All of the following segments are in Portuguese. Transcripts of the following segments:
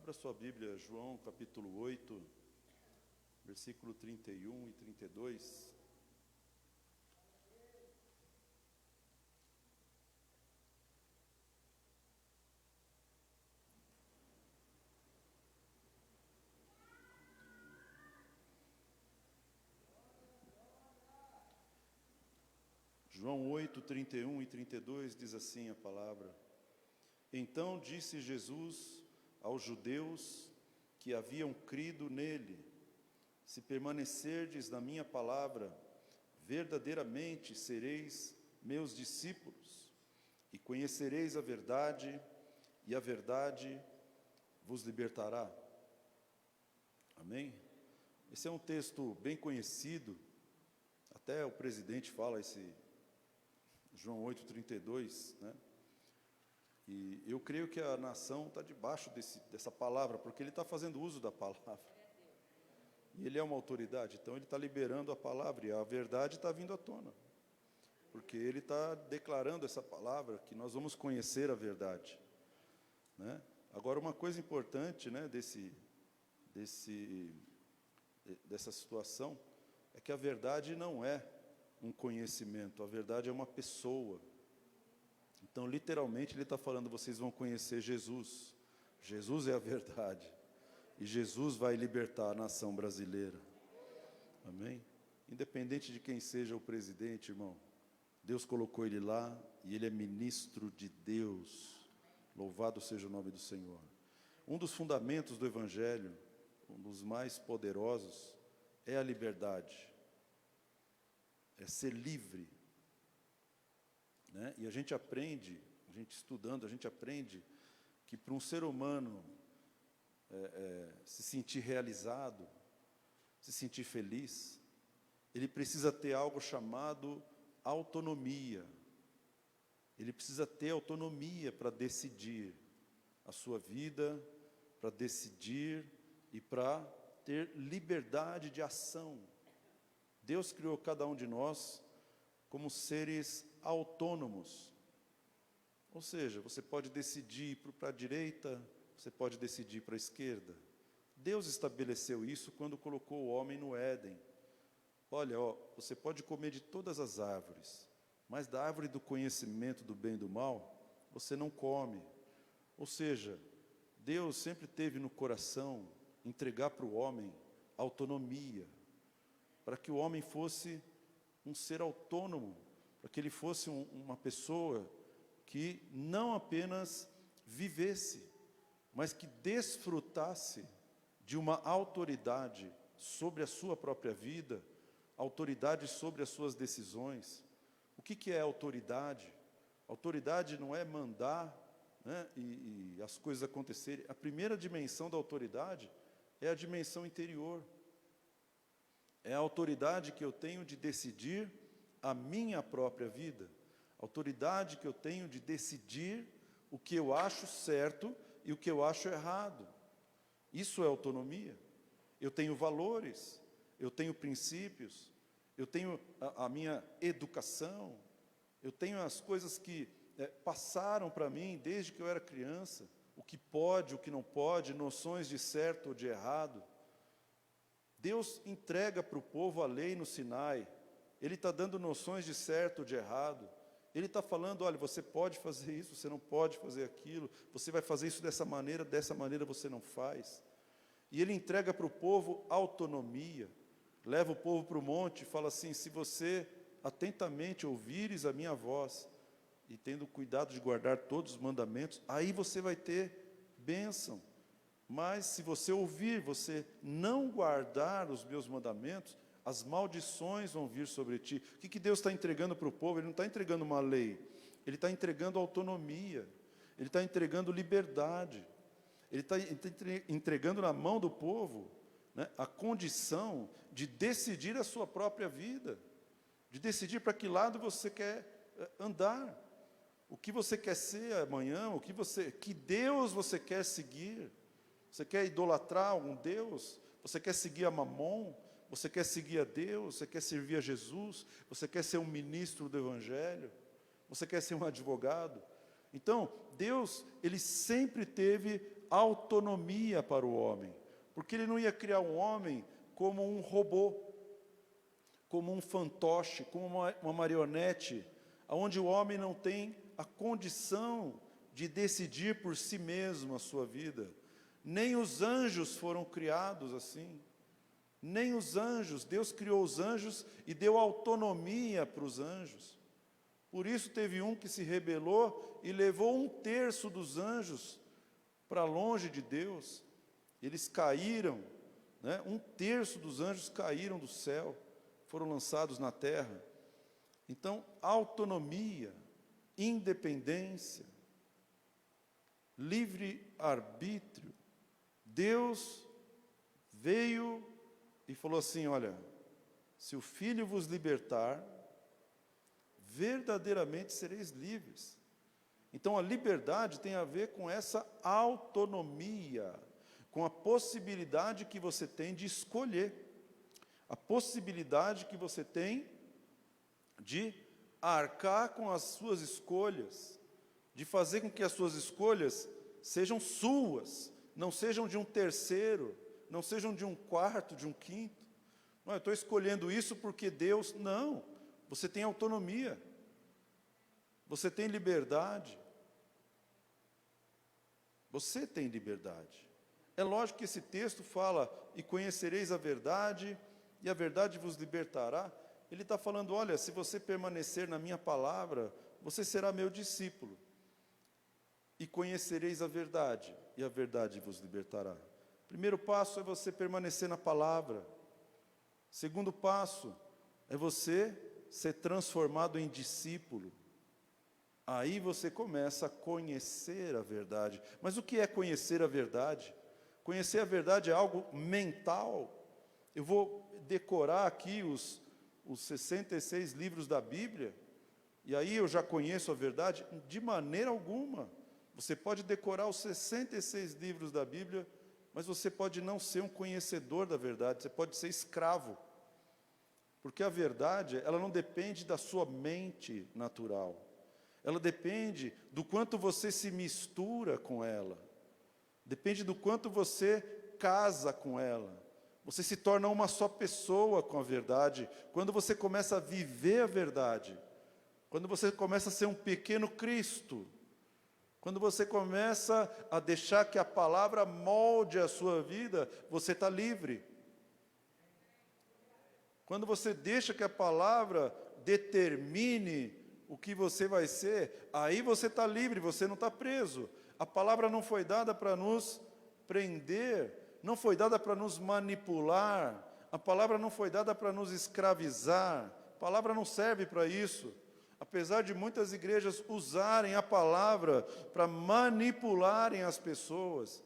Abra sua Bíblia, João capítulo 8, versículo 31 e 32. João 8, 31 e 32 diz assim a palavra: Então disse Jesus aos judeus que haviam crido nele: Se permanecerdes na minha palavra, verdadeiramente sereis meus discípulos, e conhecereis a verdade, e a verdade vos libertará. Amém? Esse é um texto bem conhecido, até o presidente fala esse João 8,32, né? E eu creio que a nação está debaixo dessa palavra, porque ele está fazendo uso da palavra. E ele é uma autoridade, então ele está liberando a palavra, e a verdade está vindo à tona. Porque ele está declarando essa palavra, que nós vamos conhecer a verdade, né? Agora, uma coisa importante, né, dessa situação, é que a verdade não é um conhecimento, a verdade é uma pessoa. Então, literalmente, ele está falando, vocês vão conhecer Jesus. Jesus é a verdade. E Jesus vai libertar a nação brasileira. Amém? Independente de quem seja o presidente, irmão, Deus colocou ele lá e ele é ministro de Deus. Louvado seja o nome do Senhor. Um dos fundamentos do Evangelho, um dos mais poderosos, é a liberdade. É ser livre. Né? E a gente aprende, estudando, a gente aprende que para um ser humano se sentir realizado, se sentir feliz, ele precisa ter algo chamado autonomia. Ele precisa ter autonomia para decidir a sua vida, para decidir e para ter liberdade de ação. Deus criou cada um de nós como seres autônomos. Ou seja, você pode decidir para a direita, você pode decidir para a esquerda. Deus estabeleceu isso quando colocou o homem no Éden. Olha, você pode comer de todas as árvores, mas da árvore do conhecimento do bem e do mal, você não come. Ou seja, Deus sempre teve no coração entregar para o homem autonomia, para que o homem fosse um ser autônomo, para que ele fosse uma pessoa que não apenas vivesse, mas que desfrutasse de uma autoridade sobre a sua própria vida, autoridade sobre as suas decisões. O que é autoridade? Autoridade não é mandar, né, e as coisas acontecerem. A primeira dimensão da autoridade é a dimensão interior. É a autoridade que eu tenho de decidir a minha própria vida. Autoridade que eu tenho de decidir o que eu acho certo e o que eu acho errado. Isso é autonomia. Eu tenho valores, eu tenho princípios, eu tenho a minha educação, eu tenho as coisas que passaram para mim desde que eu era criança, o que pode, o que não pode, noções de certo ou de errado. Deus entrega para o povo a lei no Sinai. Ele está dando noções de certo ou de errado. Ele está falando, olha, você pode fazer isso, você não pode fazer aquilo, você vai fazer isso dessa maneira você não faz. E ele entrega para o povo autonomia, leva o povo para o monte e fala assim, se você atentamente ouvires a minha voz, e tendo cuidado de guardar todos os mandamentos, aí você vai ter bênção. Mas se você ouvir, você não guardar os meus mandamentos, as maldições vão vir sobre ti. O que Deus está entregando para o povo? Ele não está entregando uma lei, Ele está entregando autonomia, Ele está entregando liberdade, Ele está entregando na mão do povo, né, a condição de decidir a sua própria vida, de decidir para que lado você quer andar, o que você quer ser amanhã, que Deus você quer seguir. Você quer idolatrar algum Deus? Você quer seguir a Mamon? Você quer seguir a Deus? Você quer servir a Jesus? Você quer ser um ministro do Evangelho? Você quer ser um advogado? Então, Deus, Ele sempre teve autonomia para o homem, porque ele não ia criar um homem como um robô, como um fantoche, como uma marionete, onde o homem não tem a condição de decidir por si mesmo a sua vida. Nem os anjos foram criados assim. Nem os anjos. Deus criou os anjos e deu autonomia para os anjos. Por isso teve um que se rebelou e levou 1/3 dos anjos para longe de Deus. Eles caíram, né? 1/3 dos anjos caíram do céu, foram lançados na terra. Então, autonomia, independência, livre-arbítrio. Deus veio e falou assim: olha, se o Filho vos libertar, verdadeiramente sereis livres. Então a liberdade tem a ver com essa autonomia, com a possibilidade que você tem de escolher, a possibilidade que você tem de arcar com as suas escolhas, de fazer com que as suas escolhas sejam suas, não sejam de um terceiro, não sejam de um quarto, de um quinto. Não, eu estou escolhendo isso porque Deus... Não, você tem autonomia, você tem liberdade. Você tem liberdade. É lógico que esse texto fala, e conhecereis a verdade, e a verdade vos libertará. Ele está falando, olha, se você permanecer na minha palavra, você será meu discípulo. E conhecereis a verdade, e a verdade vos libertará. Primeiro passo é você permanecer na palavra. Segundo passo é você ser transformado em discípulo. Aí você começa a conhecer a verdade. Mas o que é conhecer a verdade? Conhecer a verdade é algo mental. Eu vou decorar aqui os 66 livros da Bíblia, e aí eu já conheço a verdade? De maneira alguma. Você pode decorar os 66 livros da Bíblia, mas você pode não ser um conhecedor da verdade, você pode ser escravo. Porque a verdade, ela não depende da sua mente natural. Ela depende do quanto você se mistura com ela. Depende do quanto você casa com ela. Você se torna uma só pessoa com a verdade. Quando você começa a viver a verdade. Quando você começa a ser um pequeno Cristo. Quando você começa a deixar que a palavra molde a sua vida, você está livre. Quando você deixa que a palavra determine o que você vai ser, aí você está livre, você não está preso. A palavra não foi dada para nos prender, não foi dada para nos manipular, a palavra não foi dada para nos escravizar, a palavra não serve para isso. Apesar de muitas igrejas usarem a palavra para manipularem as pessoas,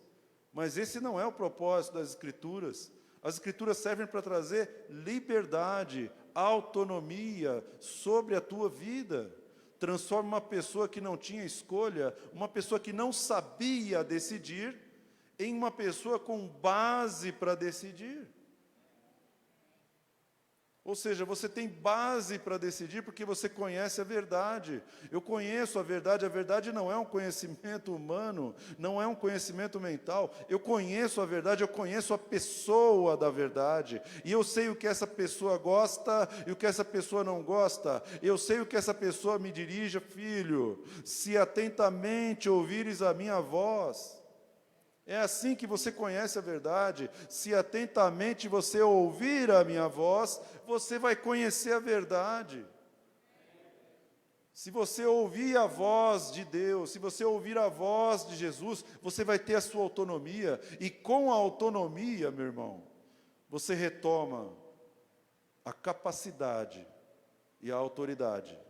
mas esse não é o propósito das Escrituras. As Escrituras servem para trazer liberdade, autonomia sobre a tua vida. Transforma uma pessoa que não tinha escolha, uma pessoa que não sabia decidir, em uma pessoa com base para decidir. Ou seja, você tem base para decidir porque você conhece a verdade. Eu conheço a verdade não é um conhecimento humano, não é um conhecimento mental. Eu conheço a verdade, eu conheço a pessoa da verdade. E eu sei o que essa pessoa gosta e o que essa pessoa não gosta. Eu sei o que essa pessoa me dirige, filho. Se atentamente ouvires a minha voz. É assim que você conhece a verdade. Se atentamente você ouvir a minha voz, você vai conhecer a verdade. Se você ouvir a voz de Deus, se você ouvir a voz de Jesus, você vai ter a sua autonomia. E com a autonomia, meu irmão, você retoma a capacidade e a autoridade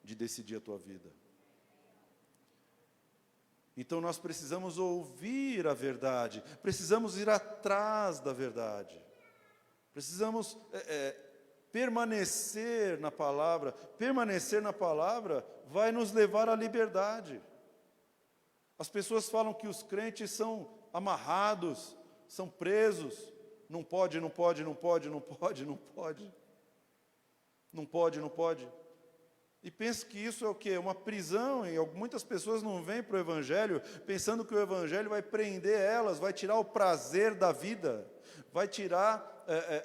de decidir a tua vida. Então nós precisamos ouvir a verdade, precisamos ir atrás da verdade, precisamos permanecer na palavra vai nos levar à liberdade. As pessoas falam que os crentes são amarrados, são presos, não pode, não pode, não pode, não pode, não pode, não pode, não pode. E pensa que isso é o quê? Uma prisão, e muitas pessoas não vêm para o Evangelho pensando que o Evangelho vai prender elas, vai tirar o prazer da vida, vai tirar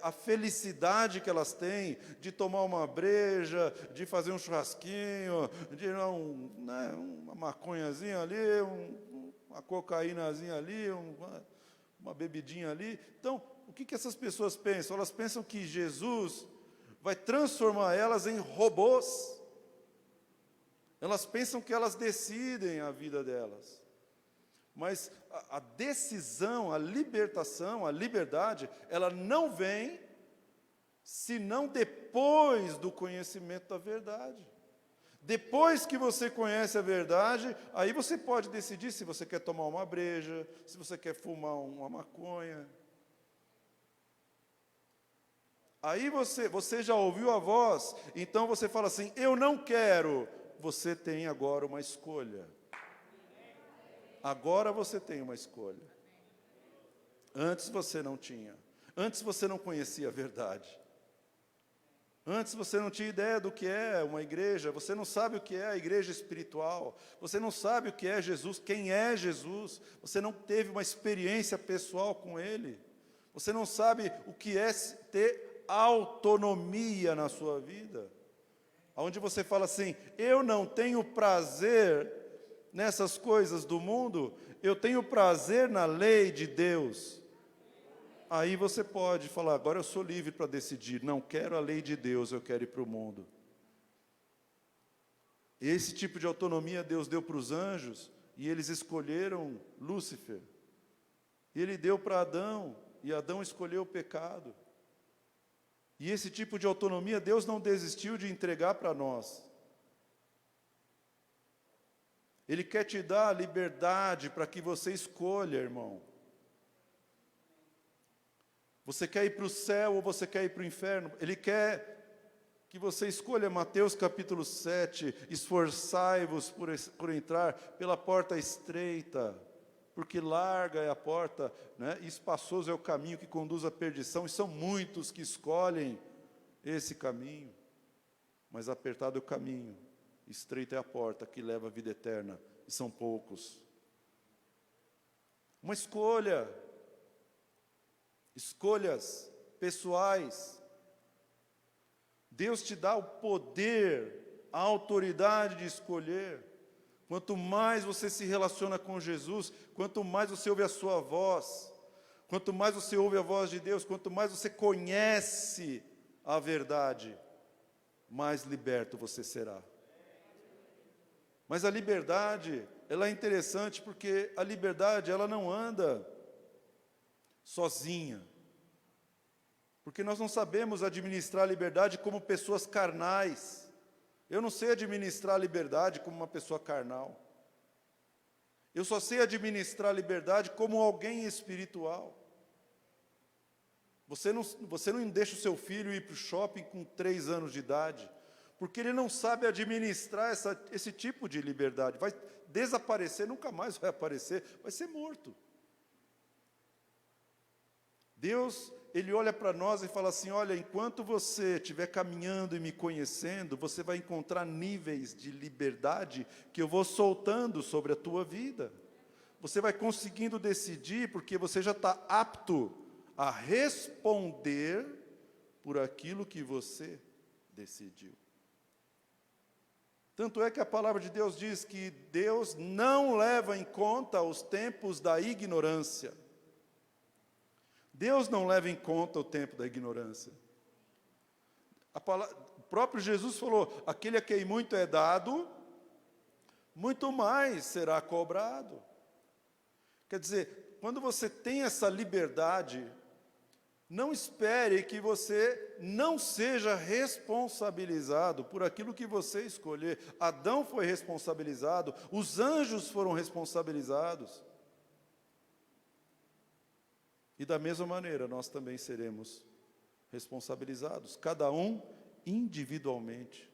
a felicidade que elas têm de tomar uma breja, de fazer um churrasquinho, de uma maconhazinha ali, uma cocaínazinha ali, uma bebidinha ali. Então, o que essas pessoas pensam? Elas pensam que Jesus vai transformar elas em robôs. Elas pensam que elas decidem a vida delas. Mas a decisão, a libertação, a liberdade, ela não vem senão depois do conhecimento da verdade. Depois que você conhece a verdade, aí você pode decidir se você quer tomar uma breja, se você quer fumar uma maconha. Aí você já ouviu a voz, então você fala assim, eu não quero. Você tem agora uma escolha. Agora você tem uma escolha. Antes você não tinha. Antes você não conhecia a verdade. Antes você não tinha ideia do que é uma igreja. Você não sabe o que é a igreja espiritual. Você não sabe o que é Jesus, quem é Jesus. Você não teve uma experiência pessoal com Ele. Você não sabe o que é ter autonomia na sua vida. Onde você fala assim, eu não tenho prazer nessas coisas do mundo, eu tenho prazer na lei de Deus. Aí você pode falar, agora eu sou livre para decidir, não quero a lei de Deus, eu quero ir para o mundo. Esse tipo de autonomia Deus deu para os anjos, e eles escolheram Lúcifer. E Ele deu para Adão, e Adão escolheu o pecado. E esse tipo de autonomia, Deus não desistiu de entregar para nós. Ele quer te dar a liberdade para que você escolha, irmão. Você quer ir para o céu ou você quer ir para o inferno? Ele quer que você escolha. Mateus capítulo 7, esforçai-vos por entrar pela porta estreita, porque larga é a porta, né, e espaçoso é o caminho que conduz à perdição, e são muitos que escolhem esse caminho, mas apertado é o caminho, estreita é a porta que leva à vida eterna, e são poucos. Uma escolha, escolhas pessoais. Deus te dá o poder, a autoridade de escolher. Quanto mais você se relaciona com Jesus, quanto mais você ouve a sua voz, quanto mais você ouve a voz de Deus, quanto mais você conhece a verdade, mais liberto você será. Mas a liberdade, ela é interessante porque a liberdade, ela não anda sozinha. Porque nós não sabemos administrar a liberdade como pessoas carnais. Eu não sei administrar a liberdade como uma pessoa carnal. Eu só sei administrar a liberdade como alguém espiritual. Você não deixa o seu filho ir para o shopping com 3 anos de idade, porque ele não sabe administrar esse tipo de liberdade. Vai desaparecer, nunca mais vai aparecer, vai ser morto. Deus, Ele olha para nós e fala assim, olha, enquanto você estiver caminhando e me conhecendo, você vai encontrar níveis de liberdade que eu vou soltando sobre a tua vida. Você vai conseguindo decidir, porque você já está apto a responder por aquilo que você decidiu. Tanto é que a palavra de Deus diz que Deus não leva em conta os tempos da ignorância. Deus não leva em conta o tempo da ignorância. O próprio Jesus falou, aquele a quem muito é dado, muito mais será cobrado. Quer dizer, quando você tem essa liberdade, não espere que você não seja responsabilizado por aquilo que você escolher. Adão foi responsabilizado, os anjos foram responsabilizados. E da mesma maneira, nós também seremos responsabilizados, cada um individualmente.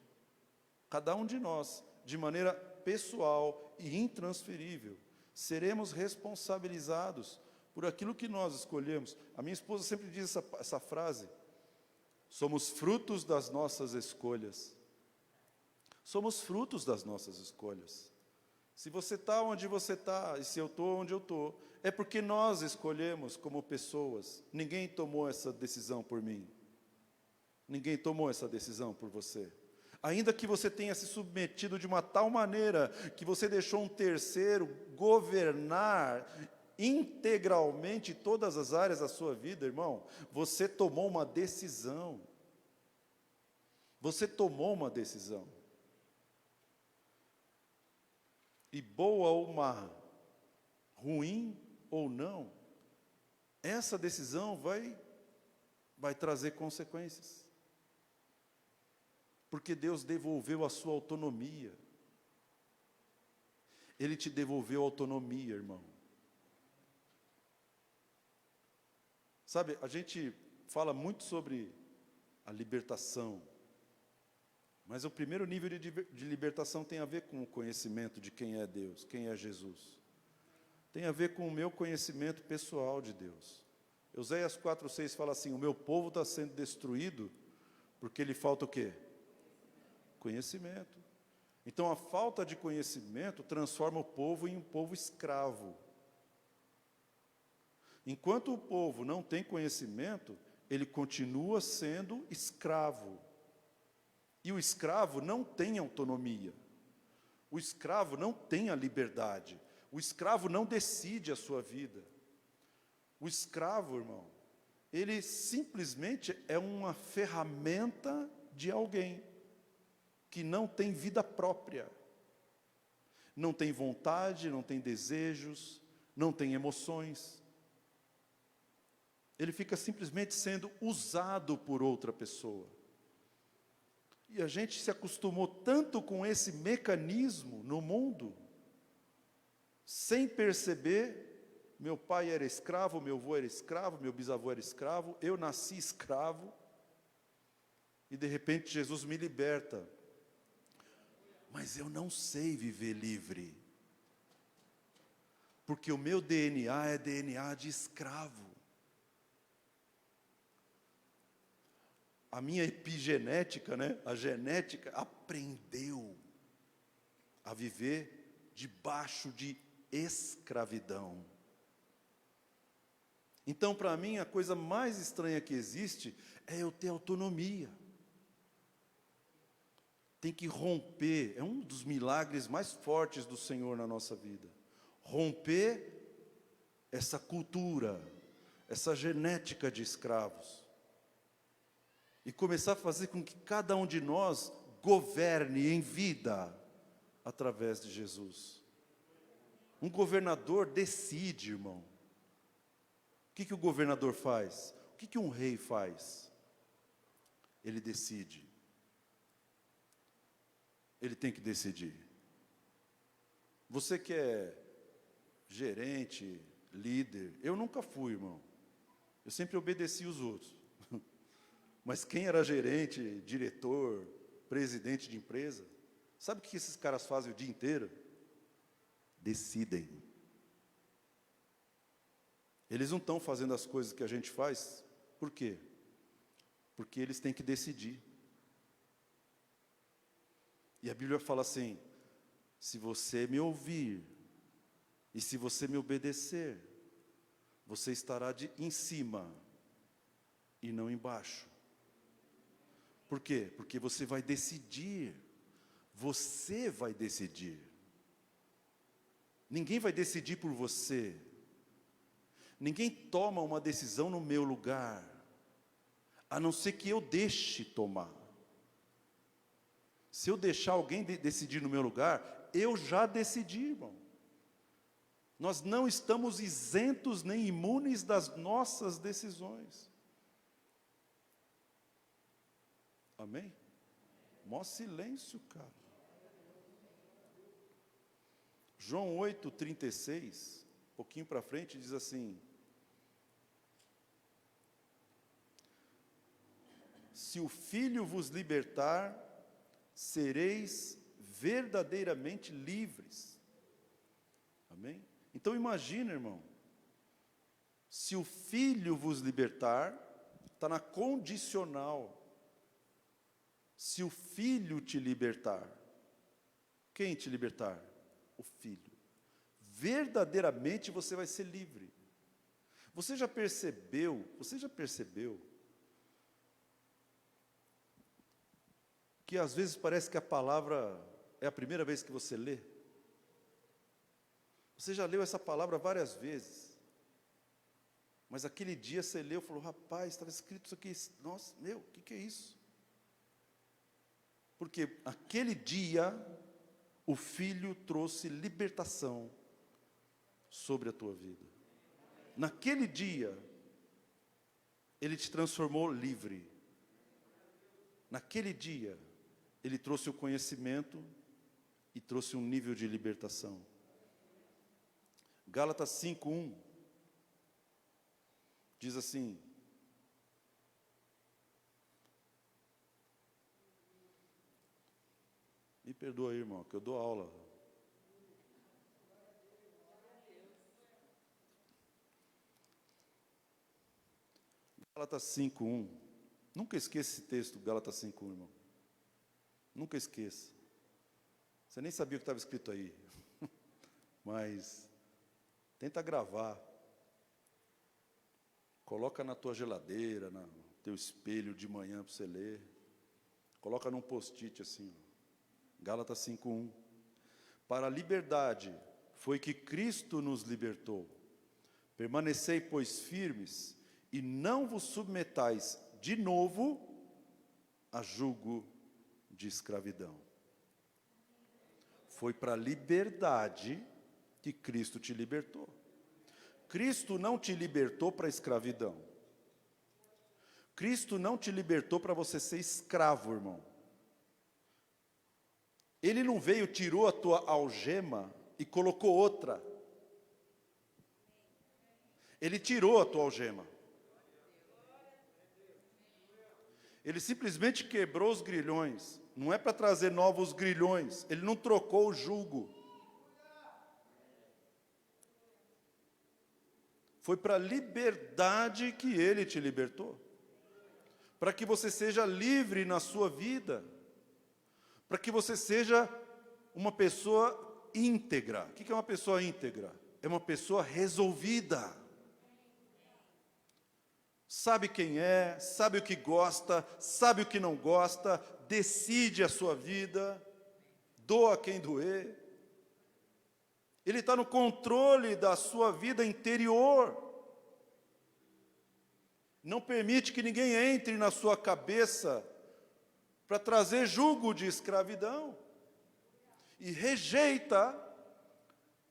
Cada um de nós, de maneira pessoal e intransferível, seremos responsabilizados por aquilo que nós escolhemos. A minha esposa sempre diz essa frase, somos frutos das nossas escolhas. Somos frutos das nossas escolhas. Se você está onde você está, e se eu estou onde eu estou, é porque nós escolhemos como pessoas. Ninguém tomou essa decisão por mim. Ninguém tomou essa decisão por você. Ainda que você tenha se submetido de uma tal maneira que você deixou um terceiro governar integralmente todas as áreas da sua vida, irmão, você tomou uma decisão. Você tomou uma decisão. E boa ou má, ruim ou não, essa decisão vai trazer consequências. Porque Deus devolveu a sua autonomia. Ele te devolveu a autonomia, irmão. Sabe, a gente fala muito sobre a libertação. Mas o primeiro nível de libertação tem a ver com o conhecimento de quem é Deus, quem é Jesus. Tem a ver com o meu conhecimento pessoal de Deus. Oséias 4:6 fala assim: o meu povo está sendo destruído porque lhe falta o quê? Conhecimento. Então a falta de conhecimento transforma o povo em um povo escravo. Enquanto o povo não tem conhecimento, ele continua sendo escravo. E o escravo não tem autonomia. O escravo não tem a liberdade. O escravo não decide a sua vida. O escravo, irmão, ele simplesmente é uma ferramenta de alguém que não tem vida própria. Não tem vontade, não tem desejos, não tem emoções. Ele fica simplesmente sendo usado por outra pessoa. E a gente se acostumou tanto com esse mecanismo no mundo, sem perceber. Meu pai era escravo, meu avô era escravo, meu bisavô era escravo, eu nasci escravo, e de repente Jesus me liberta. Mas eu não sei viver livre, porque o meu DNA é DNA de escravo. A minha epigenética, a genética, aprendeu a viver debaixo de escravidão. Então, para mim, a coisa mais estranha que existe é eu ter autonomia. Tem que romper, é um dos milagres mais fortes do Senhor na nossa vida. Romper essa cultura, essa genética de escravos. E começar a fazer com que cada um de nós governe em vida através de Jesus. Um governador decide, irmão. O que o governador faz? O que um rei faz? Ele decide. Ele tem que decidir. Você que é gerente, líder, eu nunca fui, irmão. Eu sempre obedeci os outros. Mas quem era gerente, diretor, presidente de empresa, sabe o que esses caras fazem o dia inteiro? Decidem. Eles não estão fazendo as coisas que a gente faz, por quê? Porque eles têm que decidir. E a Bíblia fala assim: se você me ouvir, e se você me obedecer, você estará em cima, e não embaixo. Por quê? Porque você vai decidir. Você vai decidir. Ninguém vai decidir por você. Ninguém toma uma decisão no meu lugar, a não ser que eu deixe tomar. Se eu deixar alguém decidir no meu lugar, eu já decidi, irmão. Nós não estamos isentos nem imunes das nossas decisões. Amém? Mó silêncio, cara. João 8:36, um pouquinho para frente, diz assim: se o Filho vos libertar, sereis verdadeiramente livres. Amém? Então imagina, irmão, se o Filho vos libertar, está na condicional. Se o Filho te libertar. Quem te libertar? O Filho. Verdadeiramente você vai ser livre. Você já percebeu que às vezes parece que a palavra é a primeira vez que você lê? Você já leu essa palavra várias vezes, mas aquele dia você leu e falou: rapaz, estava escrito isso aqui, nossa, meu, o que é isso? Porque aquele dia o Filho trouxe libertação sobre a tua vida. Naquele dia, Ele te transformou livre. Naquele dia, Ele trouxe o conhecimento e trouxe um nível de libertação. Gálatas 5:1 diz assim: me perdoa aí, irmão, que eu dou aula. Gálatas 5:1. Nunca esqueça esse texto, Gálatas 5:1, irmão. Nunca esqueça. Você nem sabia o que estava escrito aí. Mas tenta gravar. Coloca na tua geladeira, no teu espelho de manhã para você ler. Coloca num post-it assim, ó. Gálatas 5:1. Para a liberdade foi que Cristo nos libertou. Permanecei, pois, firmes, e não vos submetais de novo a jugo de escravidão. Foi para a liberdade que Cristo te libertou. Cristo não te libertou para a escravidão. Cristo não te libertou para você ser escravo, irmão. Ele não veio, tirou a tua algema e colocou outra. Ele tirou a tua algema. Ele simplesmente quebrou os grilhões. Não é para trazer novos grilhões. Ele não trocou o jugo. Foi para a liberdade que Ele te libertou. Para que você seja livre na sua vida. Para que você seja uma pessoa íntegra. O que é uma pessoa íntegra? É uma pessoa resolvida. Sabe quem é, sabe o que gosta, sabe o que não gosta, decide a sua vida, doa quem doer. Ele está no controle da sua vida interior. Não permite que ninguém entre na sua cabeça para trazer jugo de escravidão. E rejeita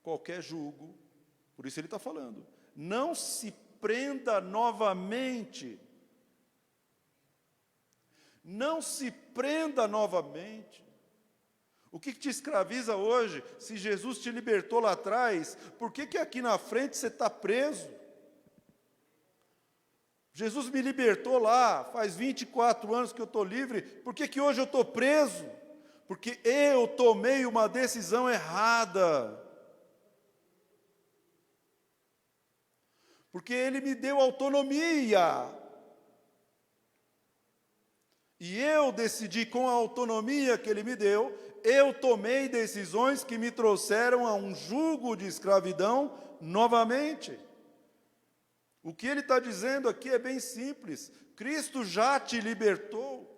qualquer jugo. Por isso ele está falando. Não se prenda novamente. Não se prenda novamente. O que te escraviza hoje? Se Jesus te libertou lá atrás, por que aqui na frente você está preso? Jesus me libertou lá, faz 24 anos que eu estou livre, por que hoje eu estou preso? Porque eu tomei uma decisão errada. Porque Ele me deu autonomia. E eu decidi, com a autonomia que Ele me deu, eu tomei decisões que me trouxeram a um jugo de escravidão novamente. O que Ele está dizendo aqui é bem simples. Cristo já te libertou.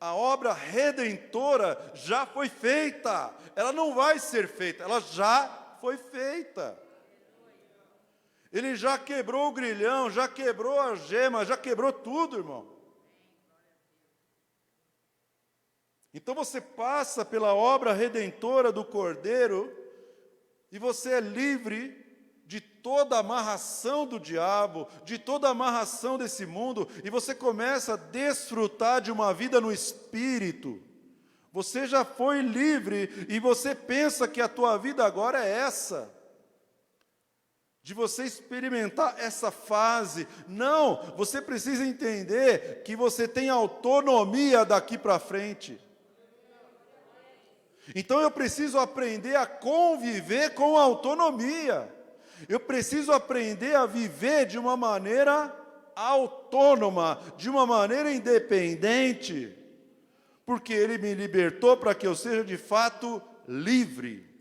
A obra redentora já foi feita. Ela não vai ser feita, ela já foi feita. Ele já quebrou o grilhão, já quebrou a gema, já quebrou tudo, irmão. Então você passa pela obra redentora do Cordeiro e você é livre de toda a amarração do diabo, de toda a amarração desse mundo, e você começa a desfrutar de uma vida no Espírito. Você já foi livre e você pensa que a tua vida agora é essa. De você experimentar essa fase. Não, você precisa entender que você tem autonomia daqui para frente. Então eu preciso aprender a conviver com a autonomia. Eu preciso aprender a viver de uma maneira autônoma, de uma maneira independente. porque Ele me libertou para que eu seja de fato livre.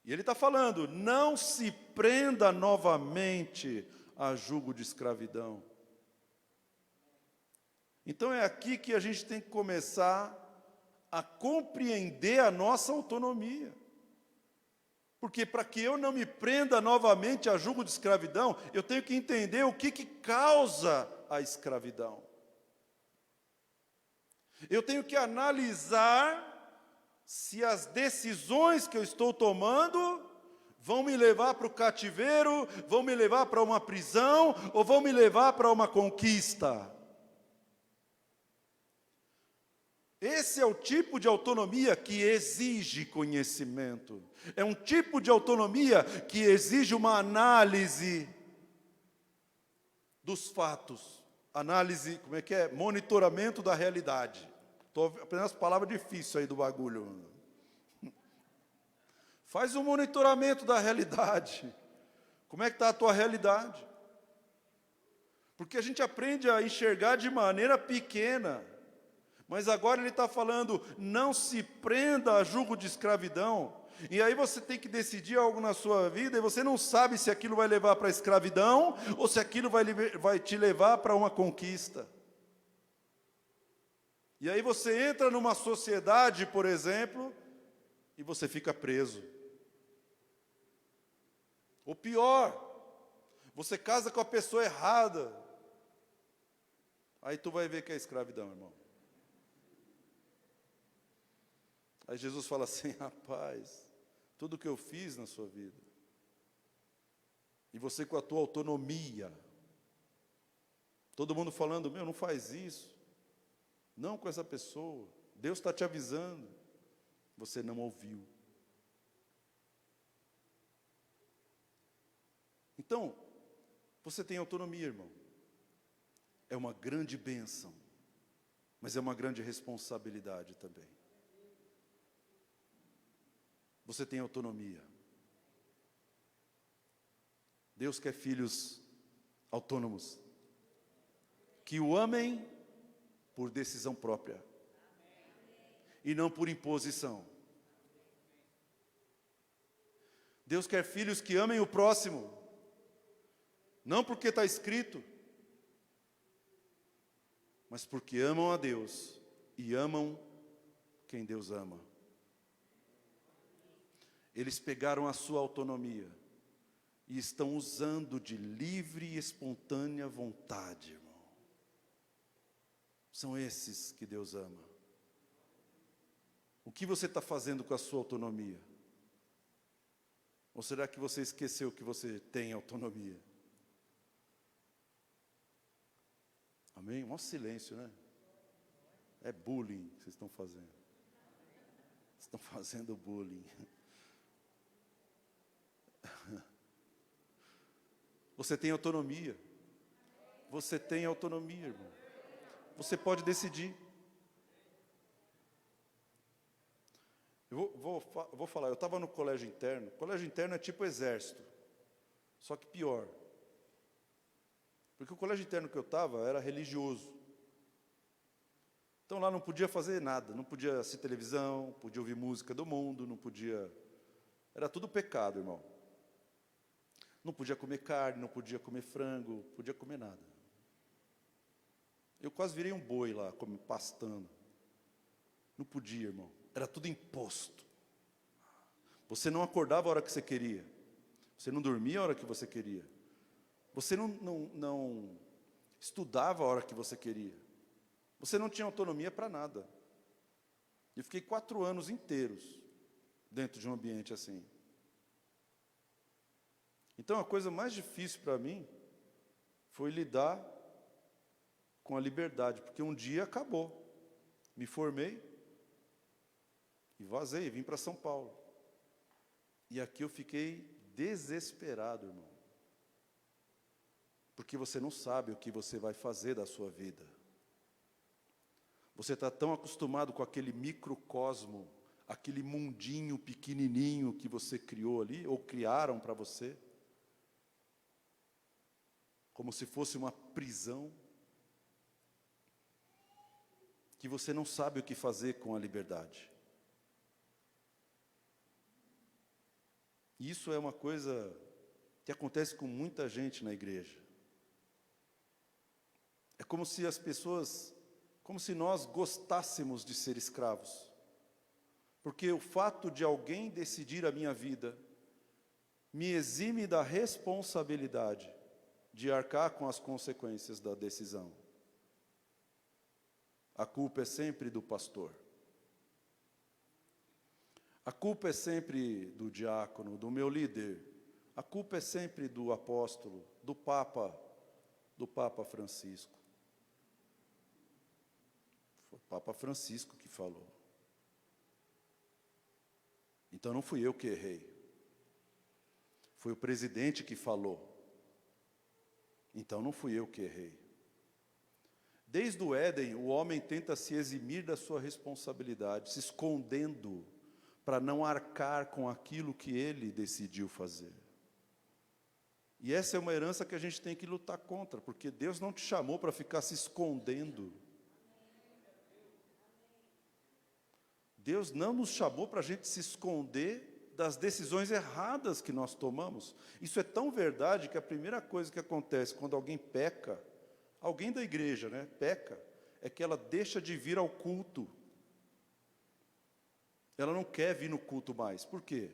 E Ele está falando, não se prenda novamente a jugo de escravidão. Então é aqui que a gente tem que começar a compreender a nossa autonomia. Porque para que eu não me prenda novamente a jugo de escravidão, eu tenho que entender o que causa a escravidão. Eu tenho que analisar se as decisões que eu estou tomando vão me levar para o cativeiro, vão me levar para uma prisão, ou vão me levar para uma conquista. Esse é o tipo de autonomia que exige conhecimento. É um tipo de autonomia que exige uma análise dos fatos. Análise, como é que é? Monitoramento da realidade. Estou aprendendo as palavras difíceis aí do bagulho. Faz um monitoramento da realidade. Como é que está a tua realidade? Porque a gente aprende a enxergar de maneira pequena. Mas agora ele está falando, não se prenda a jugo de escravidão. E aí você tem que decidir algo na sua vida e você não sabe se aquilo vai levar para a escravidão ou se aquilo vai te levar para uma conquista. E aí você entra numa sociedade, por exemplo, e você fica preso. Ou pior, você casa com a pessoa errada. Aí tu vai ver que é escravidão, irmão. Aí Jesus fala assim, rapaz, tudo que eu fiz na sua vida, e você com a tua autonomia, todo mundo falando, não faz isso, não com essa pessoa, Deus está te avisando, você não ouviu. Então, você tem autonomia, irmão, é uma grande bênção, mas é uma grande responsabilidade também. Você tem autonomia. Deus quer filhos autônomos, que o amem por decisão própria e não por imposição. Deus quer filhos que amem o próximo, não porque está escrito, mas porque amam a Deus e amam quem Deus ama. Eles pegaram a sua autonomia e estão usando de livre e espontânea vontade, irmão. São esses que Deus ama. O que você está fazendo com a sua autonomia? Ou será que você esqueceu que você tem autonomia? Amém? Um silêncio, né? É bullying que vocês estão fazendo. Vocês estão fazendo bullying. Você tem autonomia. Você tem autonomia, irmão. Você pode decidir. Eu vou falar, eu estava no colégio interno. Colégio interno é tipo exército, só que pior. Porque o colégio interno que eu estava era religioso. Então lá não podia fazer nada, não podia assistir televisão, podia ouvir música do mundo, não podia... Era tudo pecado, irmão. Não podia comer carne, não podia comer frango, podia comer nada. Eu quase virei um boi lá, pastando. Não podia, irmão. Era tudo imposto. Você não acordava a hora que você queria. Você não dormia a hora que você queria. Você não estudava a hora que você queria. Você não tinha autonomia para nada. Eu fiquei 4 anos inteiros dentro de um ambiente assim. Então, a coisa mais difícil para mim foi lidar com a liberdade, porque um dia acabou. Me formei e vazei, vim para São Paulo. E aqui eu fiquei desesperado, irmão. Porque você não sabe o que você vai fazer da sua vida. Você está tão acostumado com aquele microcosmo, aquele mundinho pequenininho que você criou ali, ou criaram para você, como se fosse uma prisão. que você não sabe o que fazer com a liberdade. E isso é uma coisa que acontece com muita gente na igreja. É como se as pessoas, como se nós gostássemos de ser escravos. Porque o fato de alguém decidir a minha vida me exime da responsabilidade de arcar com as consequências da decisão. A culpa é sempre do pastor. A culpa é sempre do diácono, do meu líder. A culpa é sempre do apóstolo, do Papa Francisco. Foi o Papa Francisco que falou. Então não fui eu que errei. Foi o presidente que falou. Então não fui eu que errei. Desde o Éden, o homem tenta se eximir da sua responsabilidade, se escondendo para não arcar com aquilo que ele decidiu fazer. E essa é uma herança que a gente tem que lutar contra, porque Deus não te chamou para ficar se escondendo. Deus não nos chamou para a gente se esconder das decisões erradas que nós tomamos. Isso é tão verdade que a primeira coisa que acontece quando alguém peca, alguém da igreja, né, peca, é que ela deixa de vir ao culto. Ela não quer vir no culto mais. Por quê?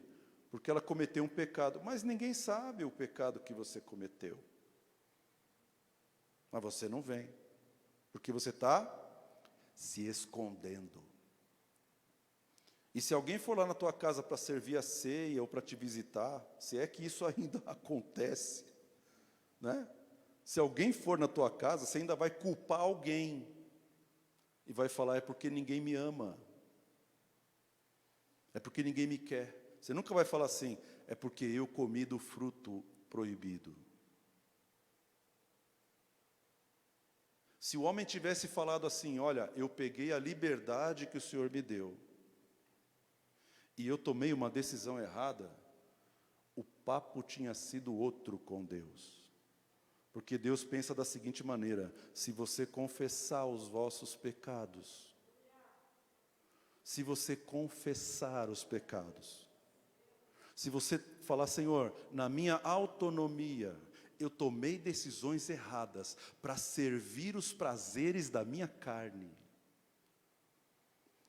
Porque ela cometeu um pecado. Mas ninguém sabe o pecado que você cometeu. Mas você não vem. Porque você está se escondendo. E se alguém for lá na tua casa para servir a ceia ou para te visitar, se é que isso ainda acontece, né? Se alguém for na tua casa, você ainda vai culpar alguém. E vai falar, é porque ninguém me ama. É porque ninguém me quer. Você nunca vai falar assim, é porque eu comi do fruto proibido. Se o homem tivesse falado assim, olha, eu peguei a liberdade que o Senhor me deu, e eu tomei uma decisão errada, o papo tinha sido outro com Deus. Porque Deus pensa da seguinte maneira, se você confessar os vossos pecados, se você confessar os pecados, se você falar, Senhor, na minha autonomia, eu tomei decisões erradas para servir os prazeres da minha carne,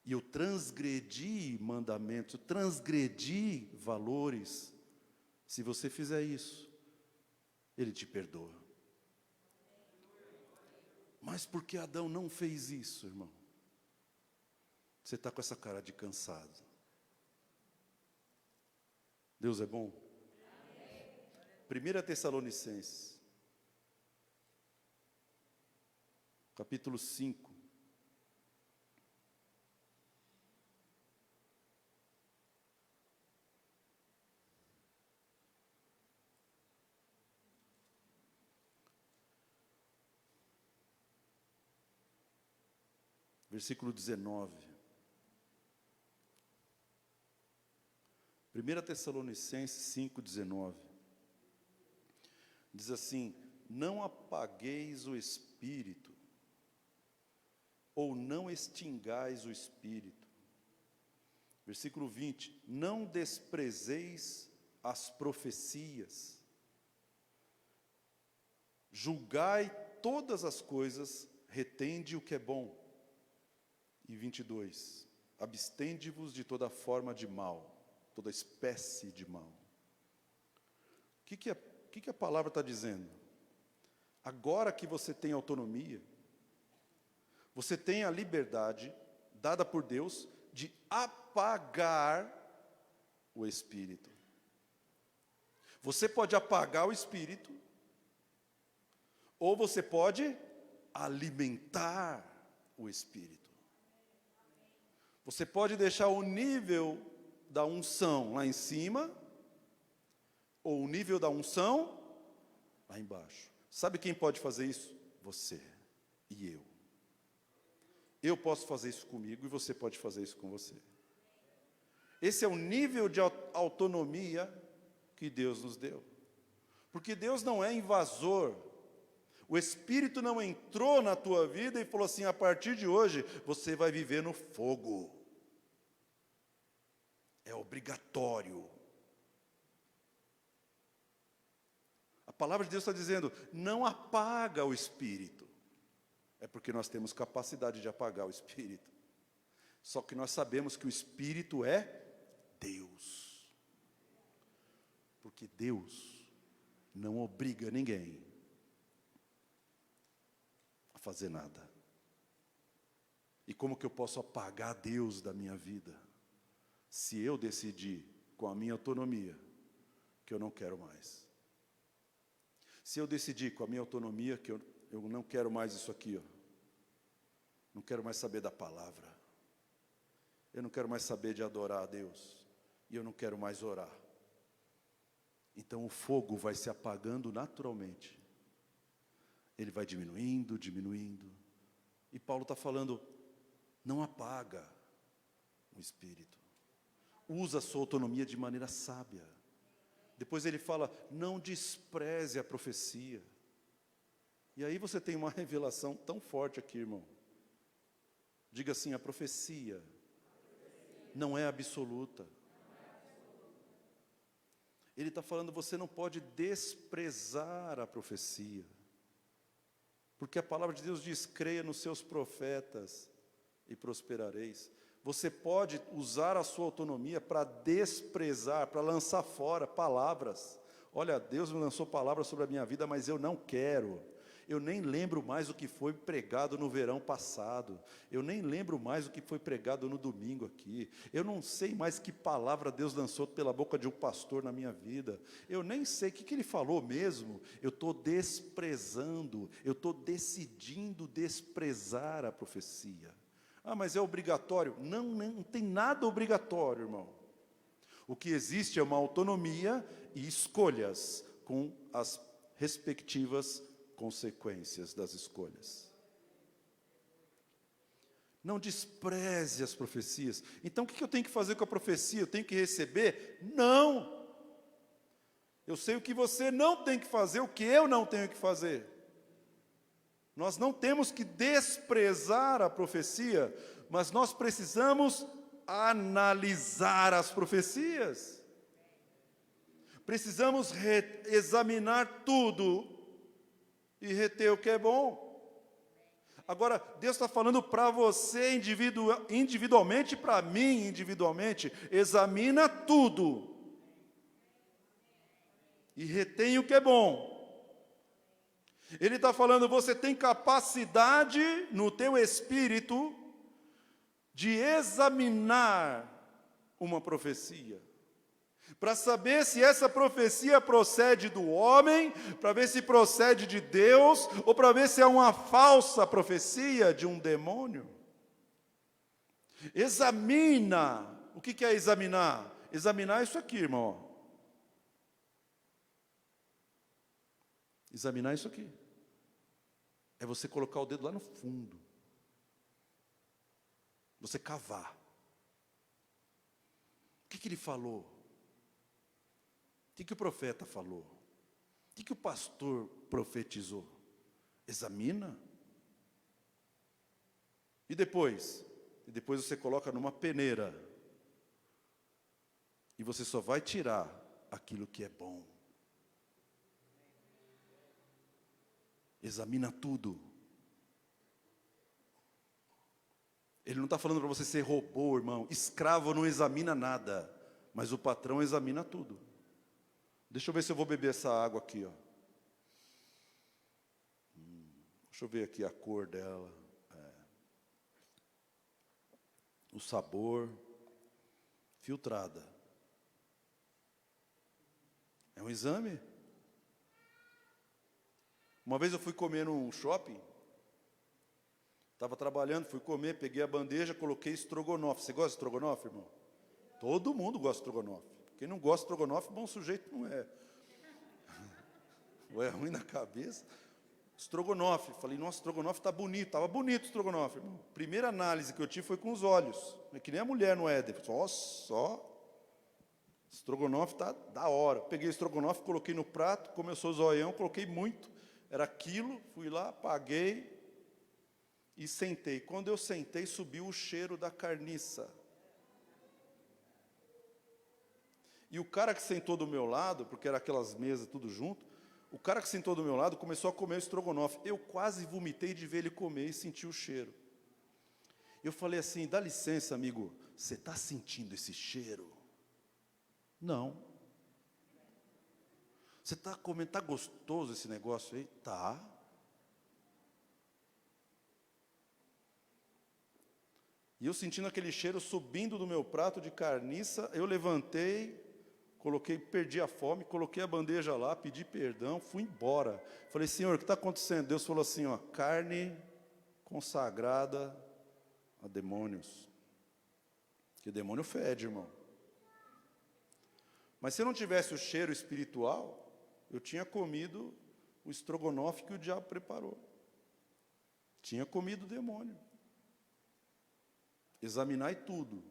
e eu transgredi mandamentos, transgredi valores, se você fizer isso, Ele te perdoa. Mas por que Adão não fez isso, irmão? Você está com essa cara de cansado. Deus é bom? 1 Tessalonicenses, capítulo 5. Versículo 19. 1 Tessalonicenses 5, 19. Diz assim, não apagueis o Espírito, ou não extingais o Espírito. Versículo 20, não desprezeis as profecias, julgai todas as coisas, retende o que é bom. E 22, abstende-vos de toda forma de mal, toda espécie de mal. O que a palavra está dizendo? Agora que você tem autonomia, você tem a liberdade dada por Deus de apagar o Espírito. Você pode apagar o Espírito, ou você pode alimentar o Espírito. Você pode deixar o nível da unção lá em cima, ou o nível da unção lá embaixo. Sabe quem pode fazer isso? Você e eu. Eu posso fazer isso comigo e você pode fazer isso com você. Esse é o nível de autonomia que Deus nos deu. Porque Deus não é invasor. O Espírito não entrou na tua vida e falou assim, a partir de hoje, você vai viver no fogo. É obrigatório. A palavra de Deus está dizendo, não apaga o Espírito. É porque nós temos capacidade de apagar o Espírito. Só que nós sabemos que o Espírito é Deus. Porque Deus não obriga ninguém a fazer nada. E como que eu posso apagar Deus da minha vida? Se eu decidir, com a minha autonomia, que eu não quero mais. Se eu decidir com a minha autonomia que eu não quero mais isso aqui, ó. Não quero mais saber da palavra. Eu não quero mais saber de adorar a Deus. E eu não quero mais orar. Então o fogo vai se apagando naturalmente. Ele vai diminuindo, diminuindo. E Paulo está falando, não apaga o Espírito. Usa a sua autonomia de maneira sábia. Depois ele fala, não despreze a profecia. E aí você tem uma revelação tão forte aqui, irmão. Diga assim, a profecia não é absoluta. Ele está falando, você não pode desprezar a profecia. Porque a palavra de Deus diz, creia nos seus profetas e prosperareis. Você pode usar a sua autonomia para desprezar, para lançar fora palavras. Olha, Deus me lançou palavras sobre a minha vida, mas eu não quero. Eu nem lembro mais o que foi pregado no verão passado. Eu nem lembro mais o que foi pregado no domingo aqui. Eu não sei mais que palavra Deus lançou pela boca de um pastor na minha vida. Eu nem sei o que ele falou mesmo. Eu estou desprezando, eu estou decidindo desprezar a profecia. Ah, mas é obrigatório? Não tem nada obrigatório, irmão. O que existe é uma autonomia e escolhas com as respectivas consequências das escolhas. Não despreze as profecias. Então o que eu tenho que fazer com a profecia? Eu tenho que receber? Não! Eu sei o que você não tem que fazer, o que eu não tenho que fazer. Nós não temos que desprezar a profecia, mas nós precisamos analisar as profecias. Precisamos examinar tudo e reter o que é bom. Agora, Deus está falando para você individualmente, para mim individualmente, examina tudo e retém o que é bom. Ele está falando, você tem capacidade no teu espírito de examinar uma profecia, para saber se essa profecia procede do homem, para ver se procede de Deus, ou para ver se é uma falsa profecia de um demônio. Examina. O que é examinar? Examinar é isso aqui, irmão. Examinar isso aqui. É você colocar o dedo lá no fundo. Você cavar. O que ele falou? O que o profeta falou? O que o pastor profetizou? Examina. E depois? E depois você coloca numa peneira. E você só vai tirar aquilo que é bom. Examina tudo. Ele não está falando para você ser robô, irmão. Escravo não examina nada, mas o patrão examina tudo. Deixa eu ver se eu vou beber essa água aqui, ó. Deixa eu ver aqui a cor dela. O sabor. Filtrada. É um exame. Uma vez eu fui comer num shopping. Estava trabalhando, fui comer, peguei a bandeja, coloquei estrogonofe. Você gosta de estrogonofe, irmão? Todo mundo gosta de estrogonofe. Quem não gosta de estrogonofe, bom sujeito não é. Ou é ruim na cabeça. Estrogonofe. Falei, nossa, estrogonofe está bonito. Estava bonito o estrogonofe, irmão. Primeira análise que eu tive foi com os olhos. É que nem a mulher no Éden. Só. Estrogonofe está da hora. Peguei o estrogonofe, coloquei no prato, começou o zoião, coloquei muito. Era aquilo, fui lá, paguei e sentei. Quando eu sentei, subiu o cheiro da carniça. E o cara que sentou do meu lado, porque era aquelas mesas tudo junto, o cara que sentou do meu lado começou a comer o estrogonofe. Eu quase vomitei de ver ele comer e sentir o cheiro. Eu falei assim, dá licença, amigo, você está sentindo esse cheiro? Não. Você está comendo, está gostoso esse negócio aí? Tá. E eu sentindo aquele cheiro subindo do meu prato de carniça, eu levantei, coloquei, perdi a fome, coloquei a bandeja lá, pedi perdão, fui embora. Falei, Senhor, o que está acontecendo? Deus falou assim, ó, carne consagrada a demônios. Porque demônio fede, irmão. Mas se eu não tivesse o cheiro espiritual, eu tinha comido o estrogonofe que o diabo preparou. Tinha comido o demônio. Examinai tudo.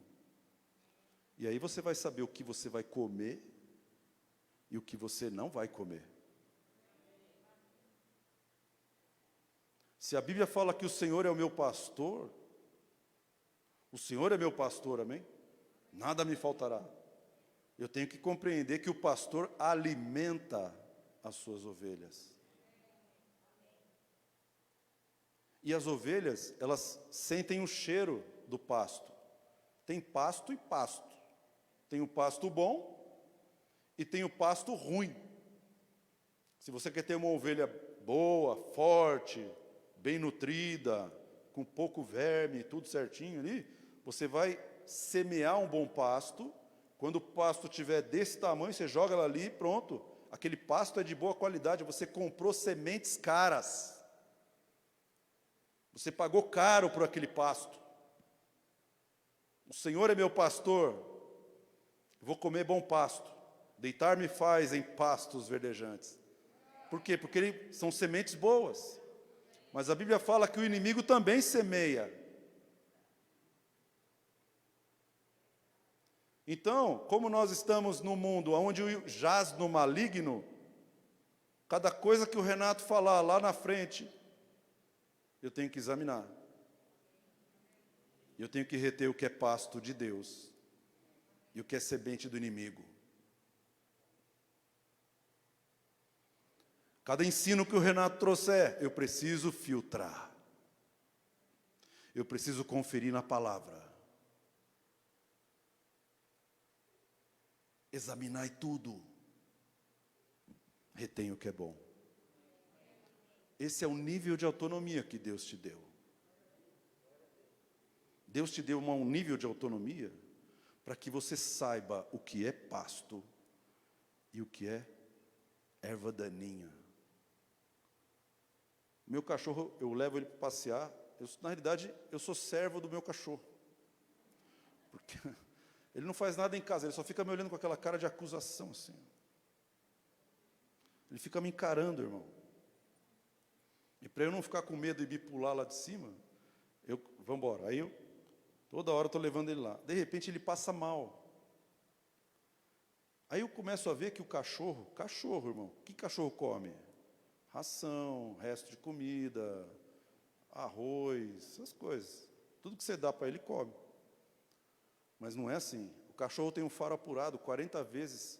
E aí você vai saber o que você vai comer e o que você não vai comer. Se a Bíblia fala que o Senhor é o meu pastor, o Senhor é meu pastor, amém? Nada me faltará. Eu tenho que compreender que o pastor alimenta as suas ovelhas. E as ovelhas, elas sentem o cheiro do pasto. Tem pasto e pasto. Tem o pasto bom e tem o pasto ruim. Se você quer ter uma ovelha boa, forte, bem nutrida, com pouco verme, tudo certinho ali, você vai semear um bom pasto. Quando o pasto estiver desse tamanho, você joga ela ali e pronto. Aquele pasto é de boa qualidade, você comprou sementes caras. Você pagou caro por aquele pasto. O Senhor é meu pastor, vou comer bom pasto. Deitar-me faz em pastos verdejantes. Por quê? Porque são sementes boas. Mas a Bíblia fala que o inimigo também semeia. Então, como nós estamos num mundo onde jaz no maligno, cada coisa que o Renato falar lá na frente, eu tenho que examinar. Eu tenho que reter o que é pasto de Deus e o que é semente do inimigo. Cada ensino que o Renato trouxer, eu preciso filtrar. Eu preciso conferir na palavra. Examinai tudo. Retém o que é bom. Esse é o nível de autonomia que Deus te deu. Deus te deu um nível de autonomia para que você saiba o que é pasto e o que é erva daninha. Meu cachorro, eu levo ele para passear. Na realidade, eu sou servo do meu cachorro. Porque ele não faz nada em casa, ele só fica me olhando com aquela cara de acusação assim. Ele fica me encarando, irmão. E para eu não ficar com medo de me pular lá de cima, vamos embora. Aí toda hora eu estou levando ele lá. De repente ele passa mal. Aí eu começo a ver que o cachorro, irmão, o que cachorro come? Ração, resto de comida, arroz, essas coisas. Tudo que você dá para ele, come. Mas não é assim. O cachorro tem um faro apurado 40 vezes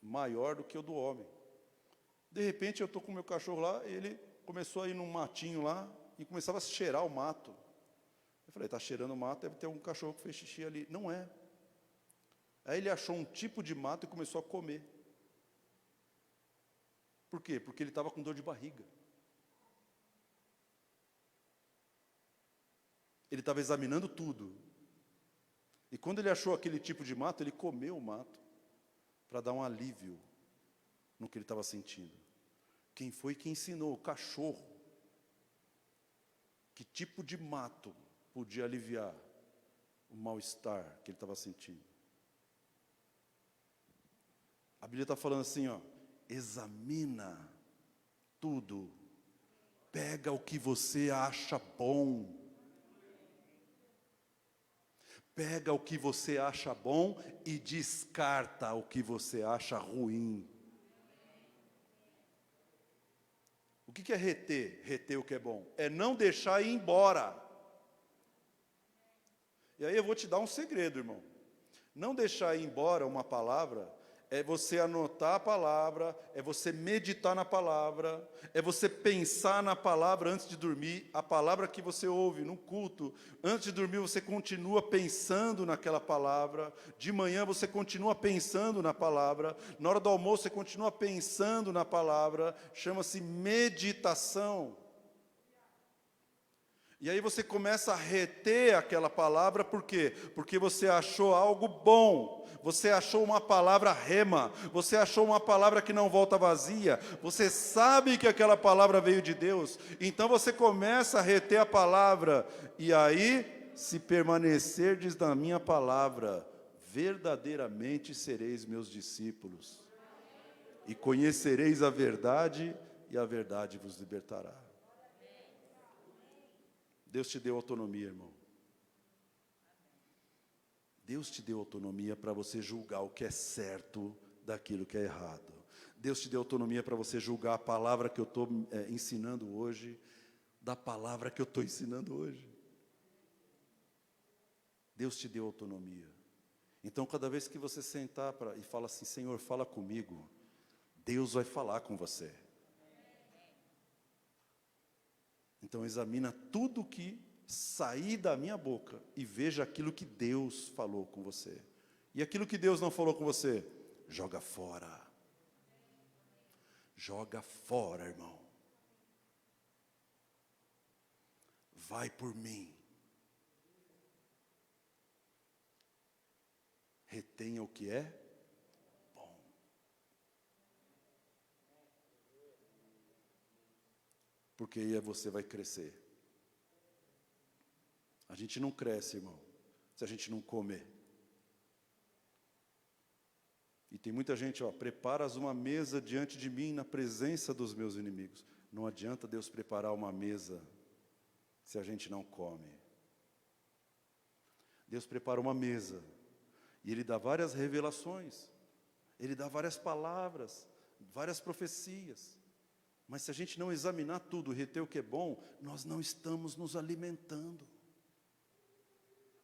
maior do que o do homem. De repente eu estou com o meu cachorro lá, e ele começou a ir num matinho lá, e começava a cheirar o mato. Eu falei, está cheirando o mato, deve ter um cachorro que fez xixi ali. Não é. Aí ele achou um tipo de mato e começou a comer. Por quê? Porque ele estava com dor de barriga. Ele estava examinando tudo. E quando ele achou aquele tipo de mato, ele comeu o mato para dar um alívio no que ele estava sentindo. Quem foi que ensinou? O cachorro. Que tipo de mato podia aliviar o mal-estar que ele estava sentindo? A Bíblia está falando assim, ó, examina tudo, pega o que você acha bom, pega o que você acha bom e descarta o que você acha ruim. que é reter? Reter o que é bom. É não deixar ir embora. E aí eu vou te dar um segredo, irmão. Não deixar ir embora uma palavra é você anotar a palavra, é você meditar na palavra, é você pensar na palavra antes de dormir, a palavra que você ouve no culto, antes de dormir você continua pensando naquela palavra, de manhã você continua pensando na palavra, na hora do almoço você continua pensando na palavra, chama-se meditação. E aí você começa a reter aquela palavra, por quê? Porque você achou algo bom, você achou uma palavra rema, você achou uma palavra que não volta vazia, você sabe que aquela palavra veio de Deus, então você começa a reter a palavra, e aí, se permanecerdes na minha palavra, verdadeiramente sereis meus discípulos, e conhecereis a verdade, e a verdade vos libertará. Deus te deu autonomia, irmão. Deus te deu autonomia para você julgar o que é certo daquilo que é errado. Deus te deu autonomia para você julgar a palavra que eu estou ensinando hoje, da palavra que eu estou ensinando hoje. Deus te deu autonomia. Então, cada vez que você sentar e fala assim, Senhor, fala comigo, Deus vai falar com você. Então examina tudo que sair da minha boca e veja aquilo que Deus falou com você. E aquilo que Deus não falou com você, joga fora. Joga fora, irmão. Vai por mim. Retenha o que é bom. Porque aí você vai crescer. A gente não cresce, irmão, se a gente não comer. E tem muita gente, preparas uma mesa diante de mim na presença dos meus inimigos. Não adianta Deus preparar uma mesa se a gente não come. Deus prepara uma mesa e Ele dá várias revelações, Ele dá várias palavras, várias profecias. Mas se a gente não examinar tudo, reter o que é bom, nós não estamos nos alimentando.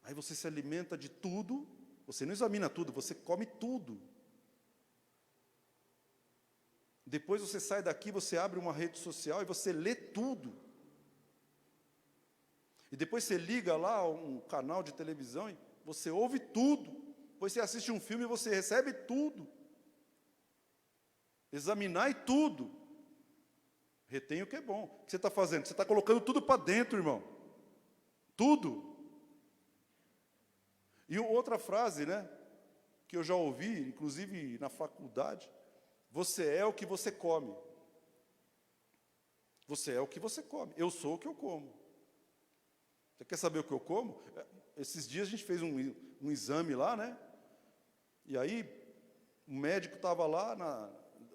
Aí você se alimenta de tudo, você não examina tudo, você come tudo. Depois você sai daqui, você abre uma rede social e você lê tudo. E depois você liga lá um canal de televisão e você ouve tudo. Depois você assiste um filme e você recebe tudo. Examinar tudo. Retém o que é bom. O que você está fazendo? Você está colocando tudo para dentro, irmão. Tudo. E outra frase, que eu já ouvi, inclusive na faculdade, você é o que você come. Você é o que você come. Eu sou o que eu como. Você quer saber o que eu como? Esses dias a gente fez um exame lá, E aí, o médico estava lá,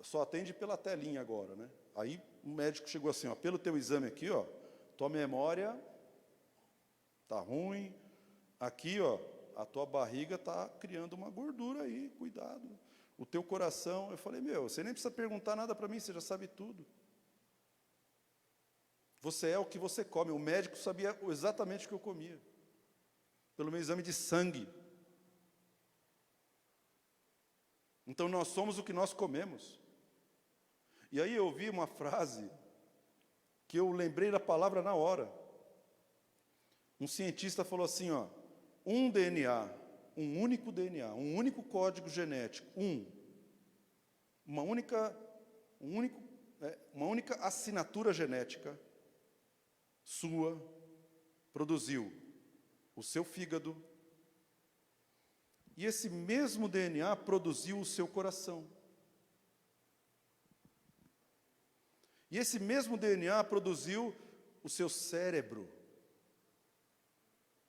só atende pela telinha agora, Aí, o médico chegou assim, pelo teu exame aqui, tua memória está ruim. Aqui, a tua barriga está criando uma gordura aí, cuidado. O teu coração, eu falei, você nem precisa perguntar nada para mim, você já sabe tudo. Você é o que você come. O médico sabia exatamente o que eu comia, pelo meu exame de sangue. Então, nós somos o que nós comemos. E aí eu ouvi uma frase, que eu lembrei da palavra na hora. Um cientista falou assim, um DNA, um único DNA, um único código genético, uma única assinatura genética sua produziu o seu fígado, e esse mesmo DNA produziu o seu coração. E esse mesmo DNA produziu o seu cérebro,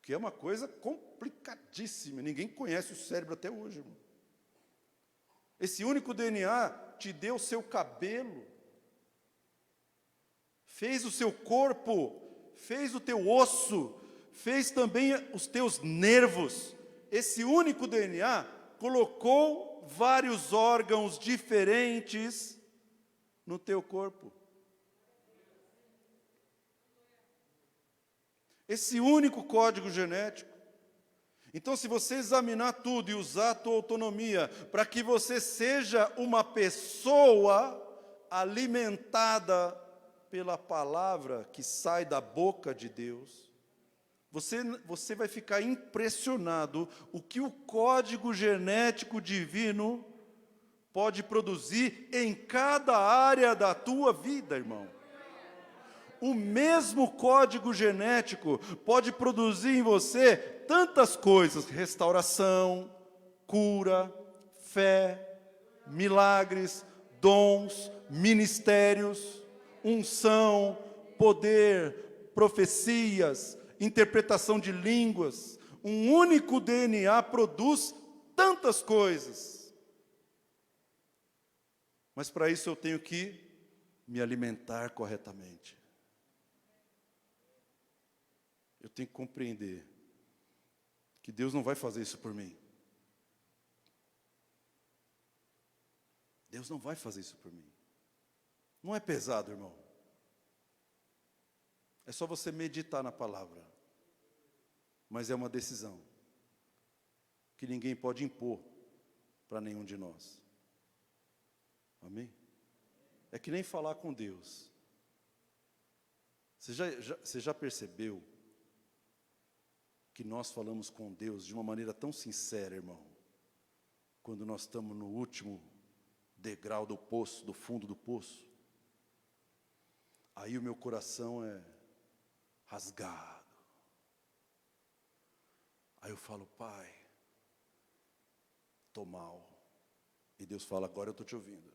que é uma coisa complicadíssima. Ninguém conhece o cérebro até hoje, irmão. Esse único DNA te deu o seu cabelo, fez o seu corpo, fez o teu osso, fez também os teus nervos. Esse único DNA colocou vários órgãos diferentes no teu corpo. Esse único código genético. Então, se você examinar tudo e usar a tua autonomia para que você seja uma pessoa alimentada pela palavra que sai da boca de Deus, você vai ficar impressionado o que o código genético divino pode produzir em cada área da tua vida, irmão. O mesmo código genético pode produzir em você tantas coisas: restauração, cura, fé, milagres, dons, ministérios, unção, poder, profecias, interpretação de línguas. Um único DNA produz tantas coisas. Mas para isso eu tenho que me alimentar corretamente. Eu tenho que compreender que Deus não vai fazer isso por mim. Deus não vai fazer isso por mim. Não é pesado, irmão. É só você meditar na palavra. Mas é uma decisão que ninguém pode impor para nenhum de nós. Amém? É que nem falar com Deus. Você já percebeu que nós falamos com Deus de uma maneira tão sincera, irmão, quando nós estamos no último degrau do poço, do fundo do poço? Aí o meu coração é rasgado. Aí eu falo: Pai, estou mal. E Deus fala: agora eu estou te ouvindo.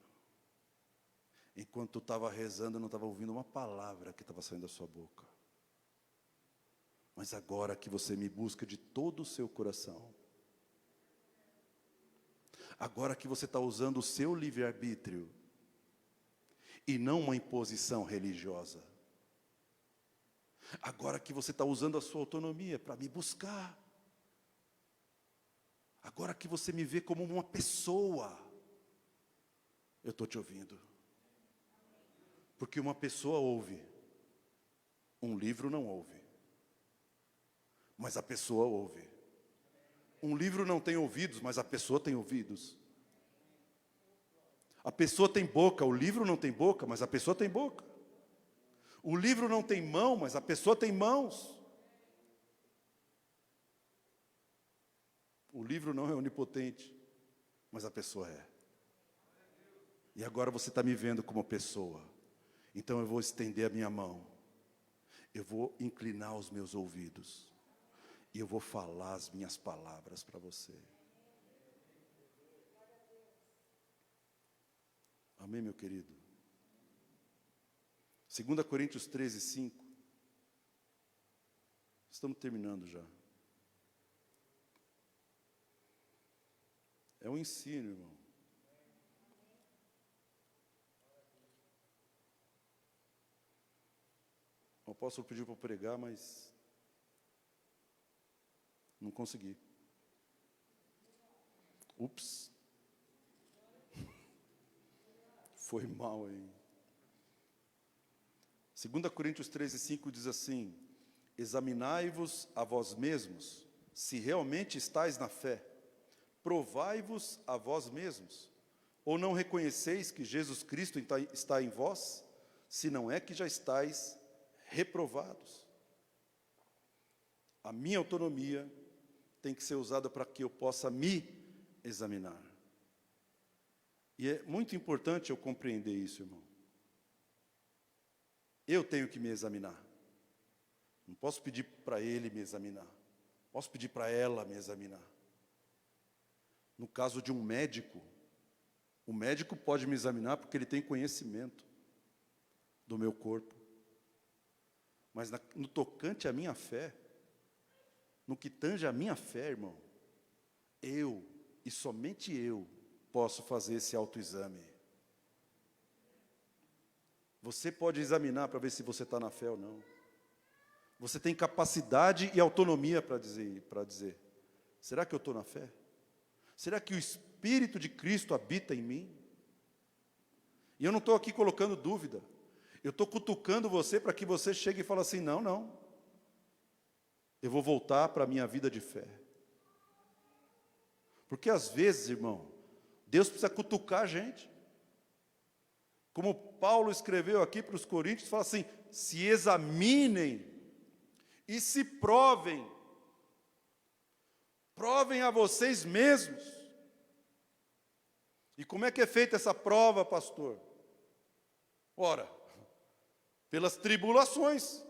Enquanto tu estava rezando, eu não estava ouvindo uma palavra que estava saindo da sua boca. Mas agora que você me busca de todo o seu coração, agora que você está usando o seu livre-arbítrio, e não uma imposição religiosa, agora que você está usando a sua autonomia para me buscar, agora que você me vê como uma pessoa, eu estou te ouvindo. Porque uma pessoa ouve, um livro não ouve. Mas a pessoa ouve. Um livro não tem ouvidos, mas a pessoa tem ouvidos. A pessoa tem boca, o livro não tem boca, mas a pessoa tem boca. O livro não tem mão, mas a pessoa tem mãos. O livro não é onipotente, mas a pessoa é. E agora você está me vendo como pessoa. Então eu vou estender a minha mão. Eu vou inclinar os meus ouvidos. E eu vou falar as minhas palavras para você. Amém, meu querido? 2 Coríntios 13, 5. Estamos terminando já. É um ensino, irmão. O apóstolo pediu para eu pregar, mas não consegui. Ups. Foi mal, hein? 2 Coríntios 13, 5 diz assim: examinai-vos a vós mesmos, se realmente estáis na fé. Provai-vos a vós mesmos. Ou não reconheceis que Jesus Cristo está em vós, se não é que já estáis reprovados? A minha autonomia tem que ser usada para que eu possa me examinar. E é muito importante eu compreender isso, irmão. Eu tenho que me examinar. Não posso pedir para ele me examinar. Posso pedir para ela me examinar. No caso de um médico, o médico pode me examinar porque ele tem conhecimento do meu corpo. Mas no tocante à minha fé, no que tange à minha fé, irmão, eu, e somente eu, posso fazer esse autoexame. Você pode examinar para ver se você está na fé ou não. Você tem capacidade e autonomia para dizer, será que eu estou na fé? Será que o Espírito de Cristo habita em mim? E eu não estou aqui colocando dúvida. Eu estou cutucando você para que você chegue e fale assim: não, não. eu vou voltar para a minha vida de fé. Porque às vezes, irmão, Deus precisa cutucar a gente. Como Paulo escreveu aqui para os Coríntios, fala assim: se examinem e se provem. Provem a vocês mesmos. E como é que é feita essa prova, pastor? Ora, pelas tribulações.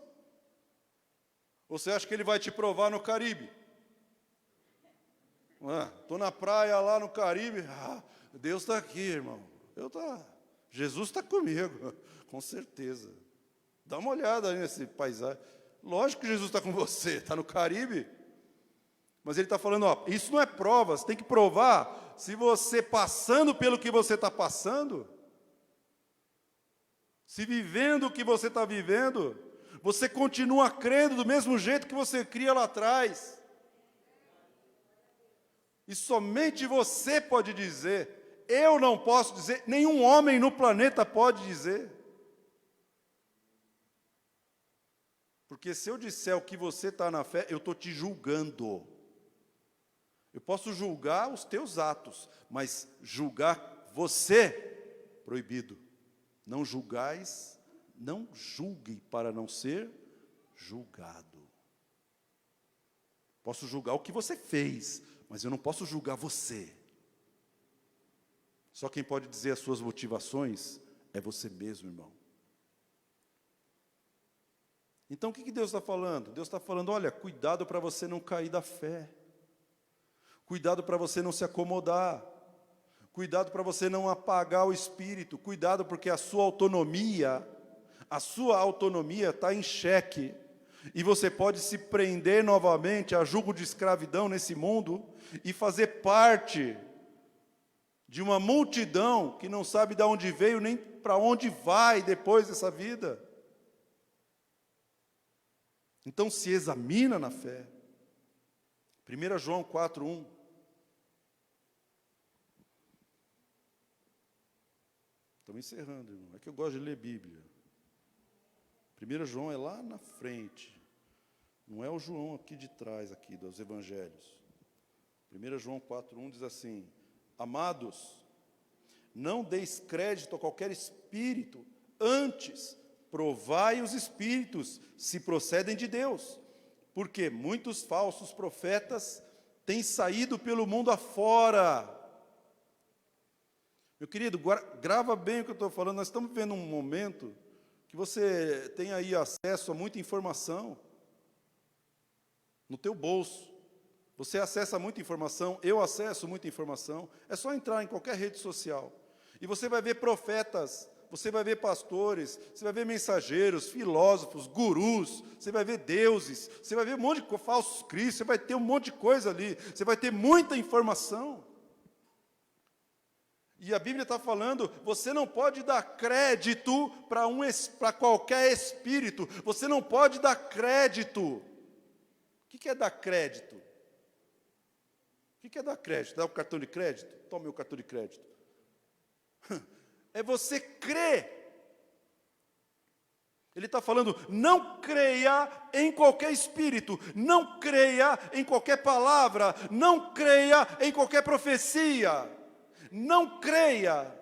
Você acha que ele vai te provar no Caribe? Estou na praia lá no Caribe. Deus está aqui, irmão. Jesus está comigo, com certeza. Dá uma olhada aí nesse paisagem. Lógico que Jesus está com você, está no Caribe. Mas ele está falando, isso não é prova, você tem que provar se você passando pelo que você está passando, se vivendo o que você está vivendo, você continua crendo do mesmo jeito que você cria lá atrás. E somente você pode dizer, eu não posso dizer, nenhum homem no planeta pode dizer. Porque se eu disser o que você está na fé, eu estou te julgando. Eu posso julgar os teus atos, mas julgar você, proibido. Não julgais, não julgue para não ser julgado. Posso julgar o que você fez, mas eu não posso julgar você. Só quem pode dizer as suas motivações é você mesmo, irmão. Então o que Deus está falando? Deus está falando, olha, cuidado para você não cair da fé. Cuidado para você não se acomodar. Cuidado para você não apagar o espírito. Cuidado porque a sua autonomia está em xeque. E você pode se prender novamente a jugo de escravidão nesse mundo e fazer parte de uma multidão que não sabe de onde veio nem para onde vai depois dessa vida. Então se examina na fé. 1 João 4:1. Estamos encerrando, irmão. É que eu gosto de ler Bíblia. 1 João é lá na frente. Não é o João aqui de trás, aqui dos evangelhos. 1 João 4:1 diz assim: amados, não deis crédito a qualquer espírito, antes provai os espíritos, se procedem de Deus, porque muitos falsos profetas têm saído pelo mundo afora. Meu querido, grava bem o que eu estou falando. Nós estamos vivendo um momento que você tem aí acesso a muita informação no teu bolso. Você acessa muita informação, eu acesso muita informação. É só entrar em qualquer rede social. E você vai ver profetas, você vai ver pastores, você vai ver mensageiros, filósofos, gurus, você vai ver deuses, você vai ver um monte de falsos cristos, você vai ter um monte de coisa ali, você vai ter muita informação. E a Bíblia está falando, você não pode dar crédito para qualquer espírito, você não pode dar crédito. O que é dar crédito? O que é dar crédito? Dar o cartão de crédito? Toma meu cartão de crédito. É você crer. Ele está falando, não creia em qualquer espírito, não creia em qualquer palavra, não creia em qualquer profecia, não creia,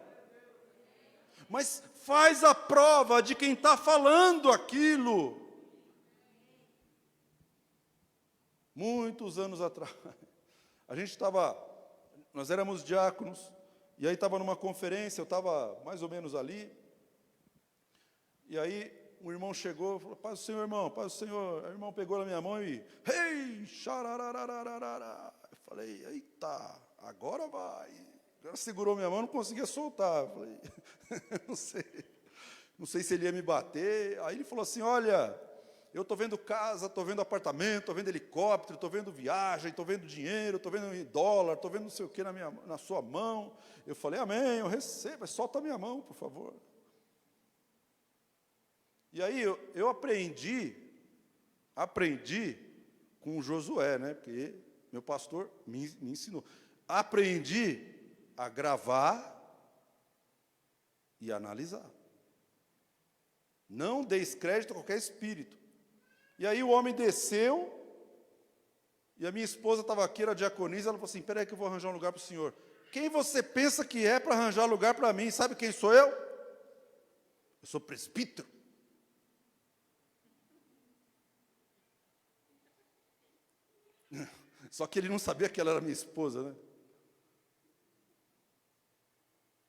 mas faz a prova de quem está falando aquilo. Muitos anos atrás, nós éramos diáconos, e aí estava numa conferência, eu estava mais ou menos ali, e aí um irmão chegou e falou, paz do Senhor, irmão, paz do Senhor. O irmão pegou na minha mão e, ei, xarararararara. Eu falei, eita, agora vai. Ela segurou minha mão, não conseguia soltar. Eu falei, não sei se ele ia me bater. Aí ele falou assim, olha, eu estou vendo casa, estou vendo apartamento, estou vendo helicóptero, estou vendo viagem, estou vendo dinheiro, estou vendo dólar, estou vendo não sei o que na sua mão. Eu falei, amém, eu recebo, solta a minha mão, por favor. E aí eu aprendi com o Josué, né? Porque meu pastor me ensinou. Aprendi a gravar e analisar. Não deis crédito a qualquer espírito. E aí o homem desceu E a minha esposa estava aqui, era diaconisa, ela falou assim, peraí que eu vou arranjar um lugar para o senhor. Quem você pensa que é para arranjar lugar para mim? Sabe quem sou eu? Eu sou presbítero. Só que ele não sabia que ela era minha esposa, né?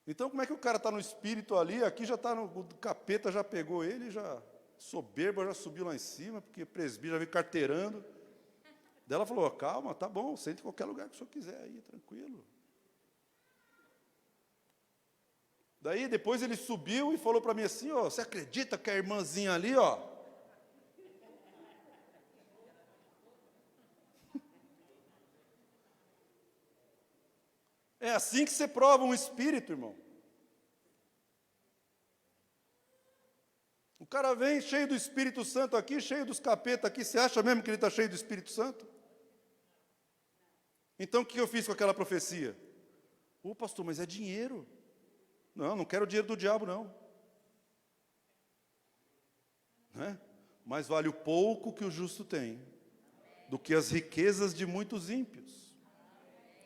Então, como é que o cara está no espírito ali, aqui já está no capeta, já pegou ele, já soberba, já subiu lá em cima, porque presbítero já veio carteirando. Daí ela falou, calma, tá bom, sente em qualquer lugar que o senhor quiser aí, tranquilo. Daí, depois ele subiu e falou para mim assim, ó, você acredita que a irmãzinha ali, ó, é assim que você prova um espírito, irmão. O cara vem cheio do Espírito Santo aqui, cheio dos capetas aqui, você acha mesmo que ele está cheio do Espírito Santo? Então, o que eu fiz com aquela profecia? Ô, pastor, mas é dinheiro. Não, não quero o dinheiro do diabo, não. Né? Mais vale o pouco que o justo tem, do que as riquezas de muitos ímpios.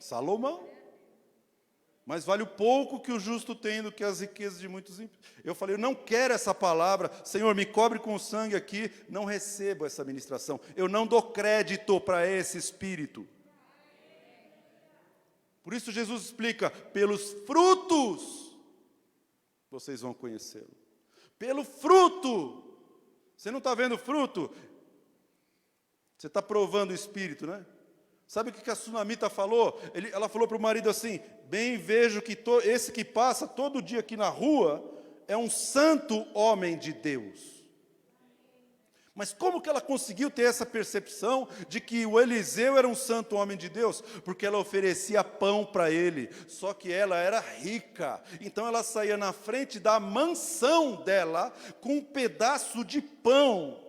Salomão. Mas vale o pouco que o justo tem do que as riquezas de muitos ímpios. Eu falei, eu não quero essa palavra, Senhor, me cobre com sangue aqui, não recebo essa ministração. Eu não dou crédito para esse espírito. Por isso Jesus explica, pelos frutos, vocês vão conhecê-lo. Pelo fruto. Você não está vendo fruto? Você está provando o espírito, né? Sabe o que a sunamita falou? Ela falou para o marido assim, bem vejo que esse que passa todo dia aqui na rua é um santo homem de Deus. Mas como que ela conseguiu ter essa percepção de que o Eliseu era um santo homem de Deus? Porque ela oferecia pão para ele, só que ela era rica. Então ela saía na frente da mansão dela com um pedaço de pão.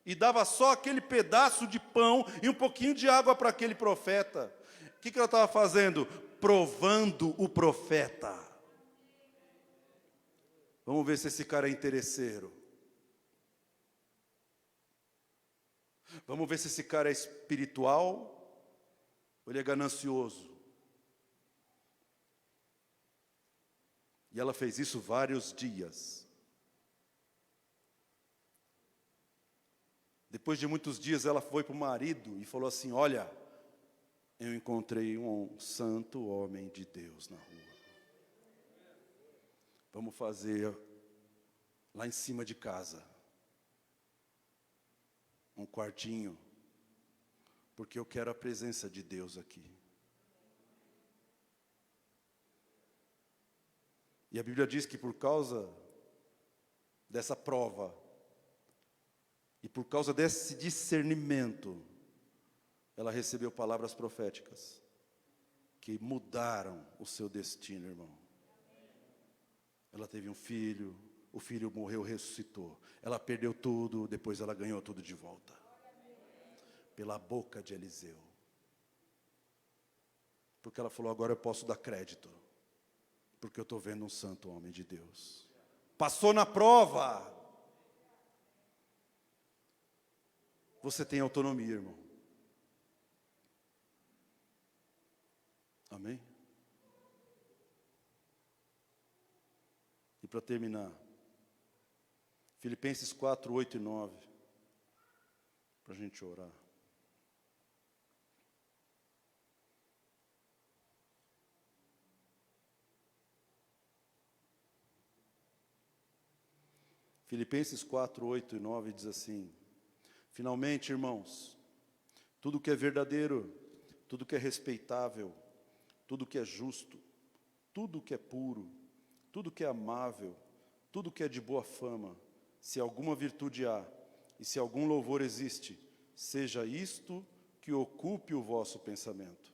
E dava só aquele pedaço de pão e um pouquinho de água para aquele profeta. O que ela estava fazendo? Provando o profeta. Vamos ver se esse cara é interesseiro. Vamos ver se esse cara é espiritual ou ele é ganancioso. E ela fez isso vários dias. Depois de muitos dias, ela foi para o marido e falou assim, olha, eu encontrei um santo homem de Deus na rua. Vamos fazer lá em cima de casa um quartinho, porque eu quero a presença de Deus aqui. E a Bíblia diz que por causa dessa prova, e por causa desse discernimento, ela recebeu palavras proféticas, que mudaram o seu destino, irmão. Ela teve um filho, o filho morreu, ressuscitou. Ela perdeu tudo, depois ela ganhou tudo de volta. Pela boca de Eliseu. Porque ela falou, agora eu posso dar crédito. Porque eu estou vendo um santo homem de Deus. Passou na prova. Você tem autonomia, irmão. Amém? E para terminar, Filipenses 4, 8 e 9, para a gente orar. Filipenses 4, 8 e 9 diz assim, finalmente, irmãos, tudo que é verdadeiro, tudo que é respeitável, tudo que é justo, tudo que é puro, tudo que é amável, tudo que é de boa fama, se alguma virtude há, e se algum louvor existe, seja isto que ocupe o vosso pensamento.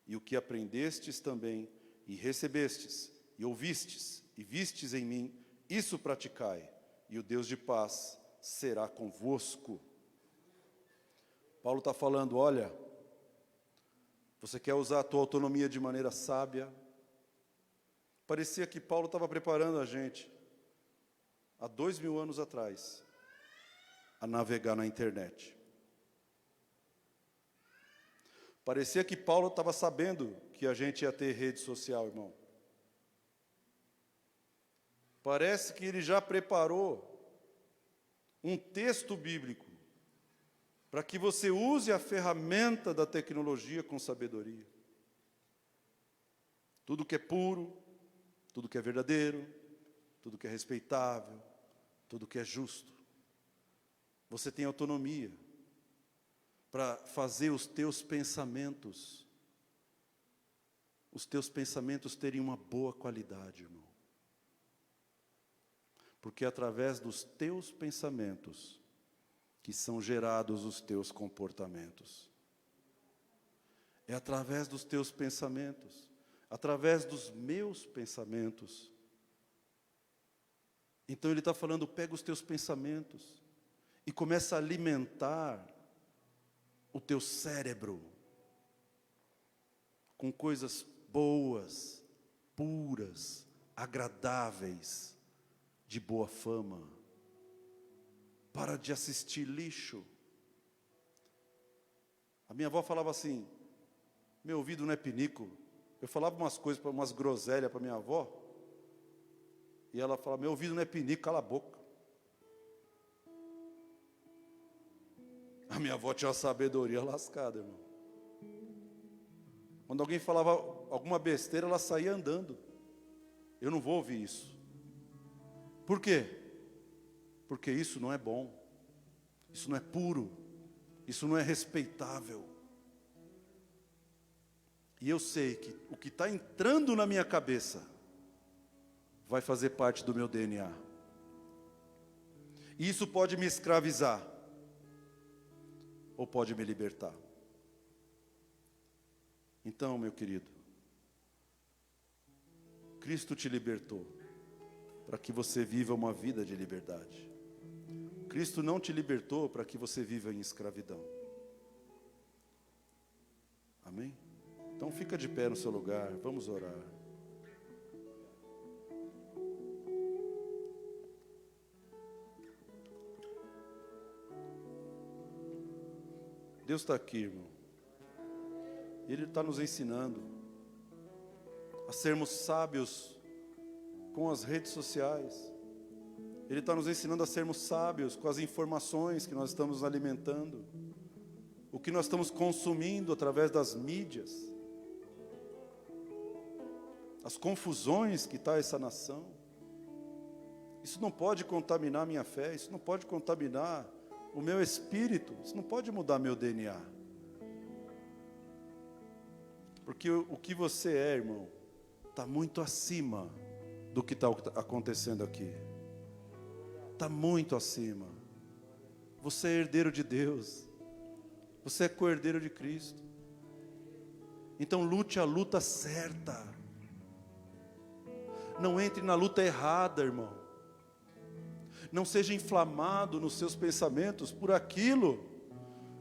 E o que aprendestes também, e recebestes, e ouvistes, e vistes em mim, isso praticai, e o Deus de paz será convosco. Paulo está falando, olha, você quer usar a tua autonomia de maneira sábia? Parecia que Paulo estava preparando a gente, há 2000 anos atrás, a navegar na internet. Parecia que Paulo estava sabendo que a gente ia ter rede social, irmão. Parece que ele já preparou um texto bíblico para que você use a ferramenta da tecnologia com sabedoria. Tudo que é puro, tudo que é verdadeiro, tudo que é respeitável, tudo que é justo. Você tem autonomia para fazer os teus pensamentos terem uma boa qualidade, irmão. Porque é através dos teus pensamentos que são gerados os teus comportamentos. É através dos teus pensamentos, através dos meus pensamentos. Então ele está falando, pega os teus pensamentos e começa a alimentar o teu cérebro com coisas boas, puras, agradáveis, de boa fama. Para de assistir lixo. A minha avó falava assim, meu ouvido não é pinico. Eu falava umas coisas, umas groselhas para minha avó, e ela falava, meu ouvido não é pinico, cala a boca. A minha avó tinha uma sabedoria lascada, irmão. Quando alguém falava alguma besteira, ela saía andando. Eu não vou ouvir isso. Por quê? Porque isso não é bom, isso não é puro, isso não é respeitável. E eu sei que o que está entrando na minha cabeça vai fazer parte do meu DNA. E isso pode me escravizar, ou pode me libertar. Então, meu querido, Cristo te libertou para que você viva uma vida de liberdade. Cristo não te libertou para que você viva em escravidão. Amém? Então fica de pé no seu lugar, vamos orar. Deus está aqui, irmão. Ele está nos ensinando a sermos sábios com as redes sociais. Ele está nos ensinando a sermos sábios com as informações que nós estamos alimentando, o que nós estamos consumindo através das mídias, as confusões que está essa nação. Isso não pode contaminar minha fé, isso não pode contaminar o meu espírito, isso não pode mudar meu DNA. Porque o que você é, irmão, está muito acima do que está acontecendo aqui. Está muito acima. Você é herdeiro de Deus. Você é co-herdeiro de Cristo. Então lute a luta certa. Não entre na luta errada, irmão. Não seja inflamado nos seus pensamentos por aquilo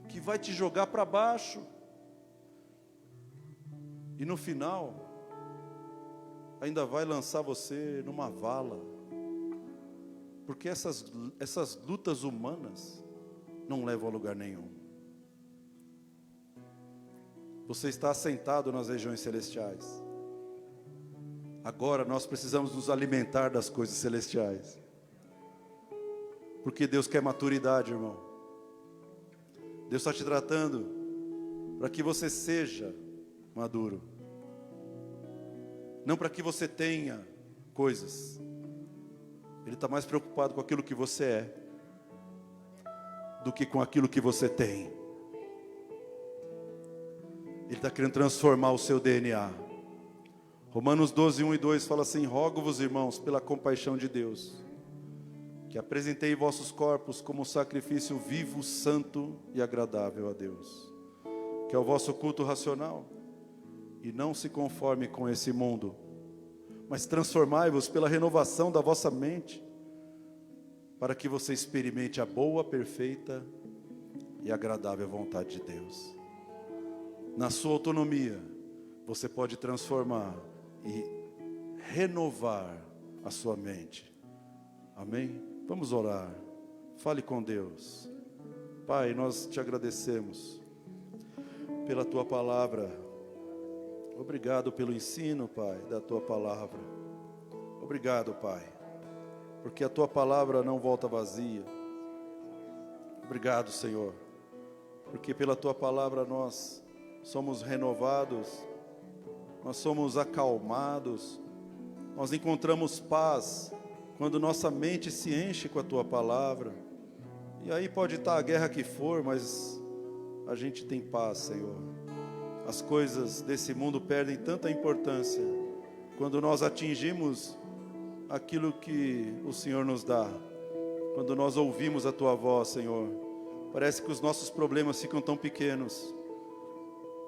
que vai te jogar para baixo. E no final, ainda vai lançar você numa vala. Porque essas lutas humanas não levam a lugar nenhum. Você está assentado nas regiões celestiais. Agora nós precisamos nos alimentar das coisas celestiais. Porque Deus quer maturidade, irmão. Deus está te tratando para que você seja maduro. Não para que você tenha coisas. Ele está mais preocupado com aquilo que você é do que com aquilo que você tem. Ele está querendo transformar o seu DNA. Romanos 12, 1 e 2 fala assim: rogo-vos, irmãos, pela compaixão de Deus, que apresentei vossos corpos como sacrifício vivo, santo e agradável a Deus, que é o vosso culto racional. E não se conforme com esse mundo, mas transformai-vos pela renovação da vossa mente, para que você experimente a boa, perfeita e agradável vontade de Deus. Na sua autonomia, você pode transformar e renovar a sua mente. Amém? Vamos orar. Fale com Deus. Pai, nós te agradecemos pela tua palavra. Obrigado pelo ensino, Pai, da tua palavra. Obrigado, Pai, porque a tua palavra não volta vazia. Obrigado, Senhor, porque pela tua palavra nós somos renovados, nós somos acalmados, nós encontramos paz quando nossa mente se enche com a tua palavra. E aí pode estar a guerra que for, mas a gente tem paz, Senhor. As coisas desse mundo perdem tanta importância quando nós atingimos aquilo que o Senhor nos dá. Quando nós ouvimos a tua voz, Senhor, parece que os nossos problemas ficam tão pequenos,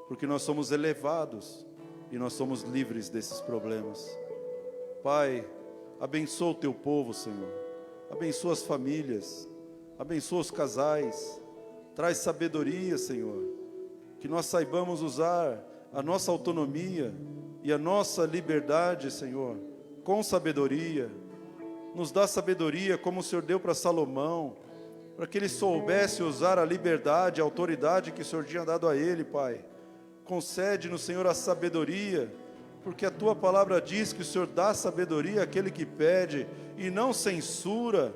porque nós somos elevados e nós somos livres desses problemas. Pai, abençoa o teu povo, Senhor. Abençoa as famílias, abençoa os casais. Traz sabedoria, Senhor, que nós saibamos usar a nossa autonomia e a nossa liberdade, Senhor, com sabedoria. Nos dá sabedoria como o Senhor deu para Salomão, para que ele soubesse usar a liberdade, a autoridade que o Senhor tinha dado a ele, Pai. Concede-nos, Senhor, a sabedoria, porque a tua palavra diz que o Senhor dá sabedoria àquele que pede e não censura.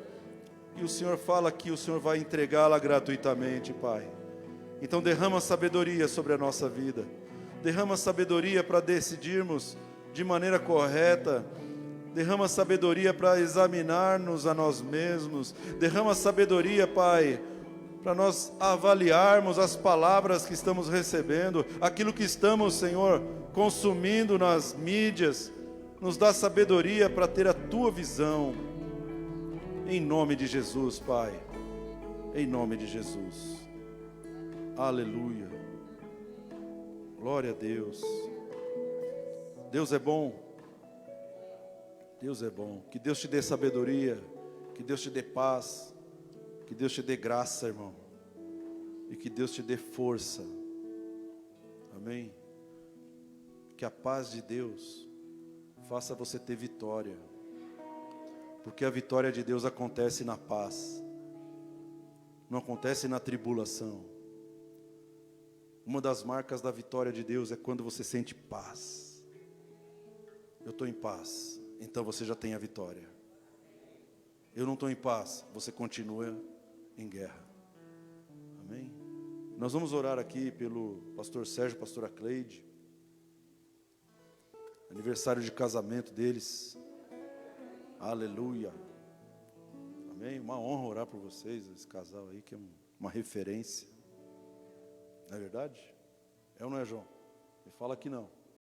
E o Senhor fala que o Senhor vai entregá-la gratuitamente, Pai. Então derrama sabedoria sobre a nossa vida. Derrama sabedoria para decidirmos de maneira correta. Derrama sabedoria para examinar-nos a nós mesmos. Derrama sabedoria, Pai, para nós avaliarmos as palavras que estamos recebendo, aquilo que estamos, Senhor, consumindo nas mídias. Nos dá sabedoria para ter a tua visão. Em nome de Jesus, Pai. Em nome de Jesus. Aleluia. Glória a Deus. Deus é bom. Deus é bom. Que Deus te dê sabedoria. Que Deus te dê paz. Que Deus te dê graça, irmão. E que Deus te dê força. Amém. Que a paz de Deus faça você ter vitória. Porque a vitória de Deus acontece na paz. Não acontece na tribulação. Uma das marcas da vitória de Deus é quando você sente paz. Eu estou em paz, então você já tem a vitória. Eu não estou em paz, você continua em guerra. Amém? Nós vamos orar aqui pelo pastor Sérgio, pastora Cleide. Aniversário de casamento deles. Aleluia. Amém? Uma honra orar por vocês, esse casal aí que é uma referência. Não é verdade? É ou não é, João? Me fala que não.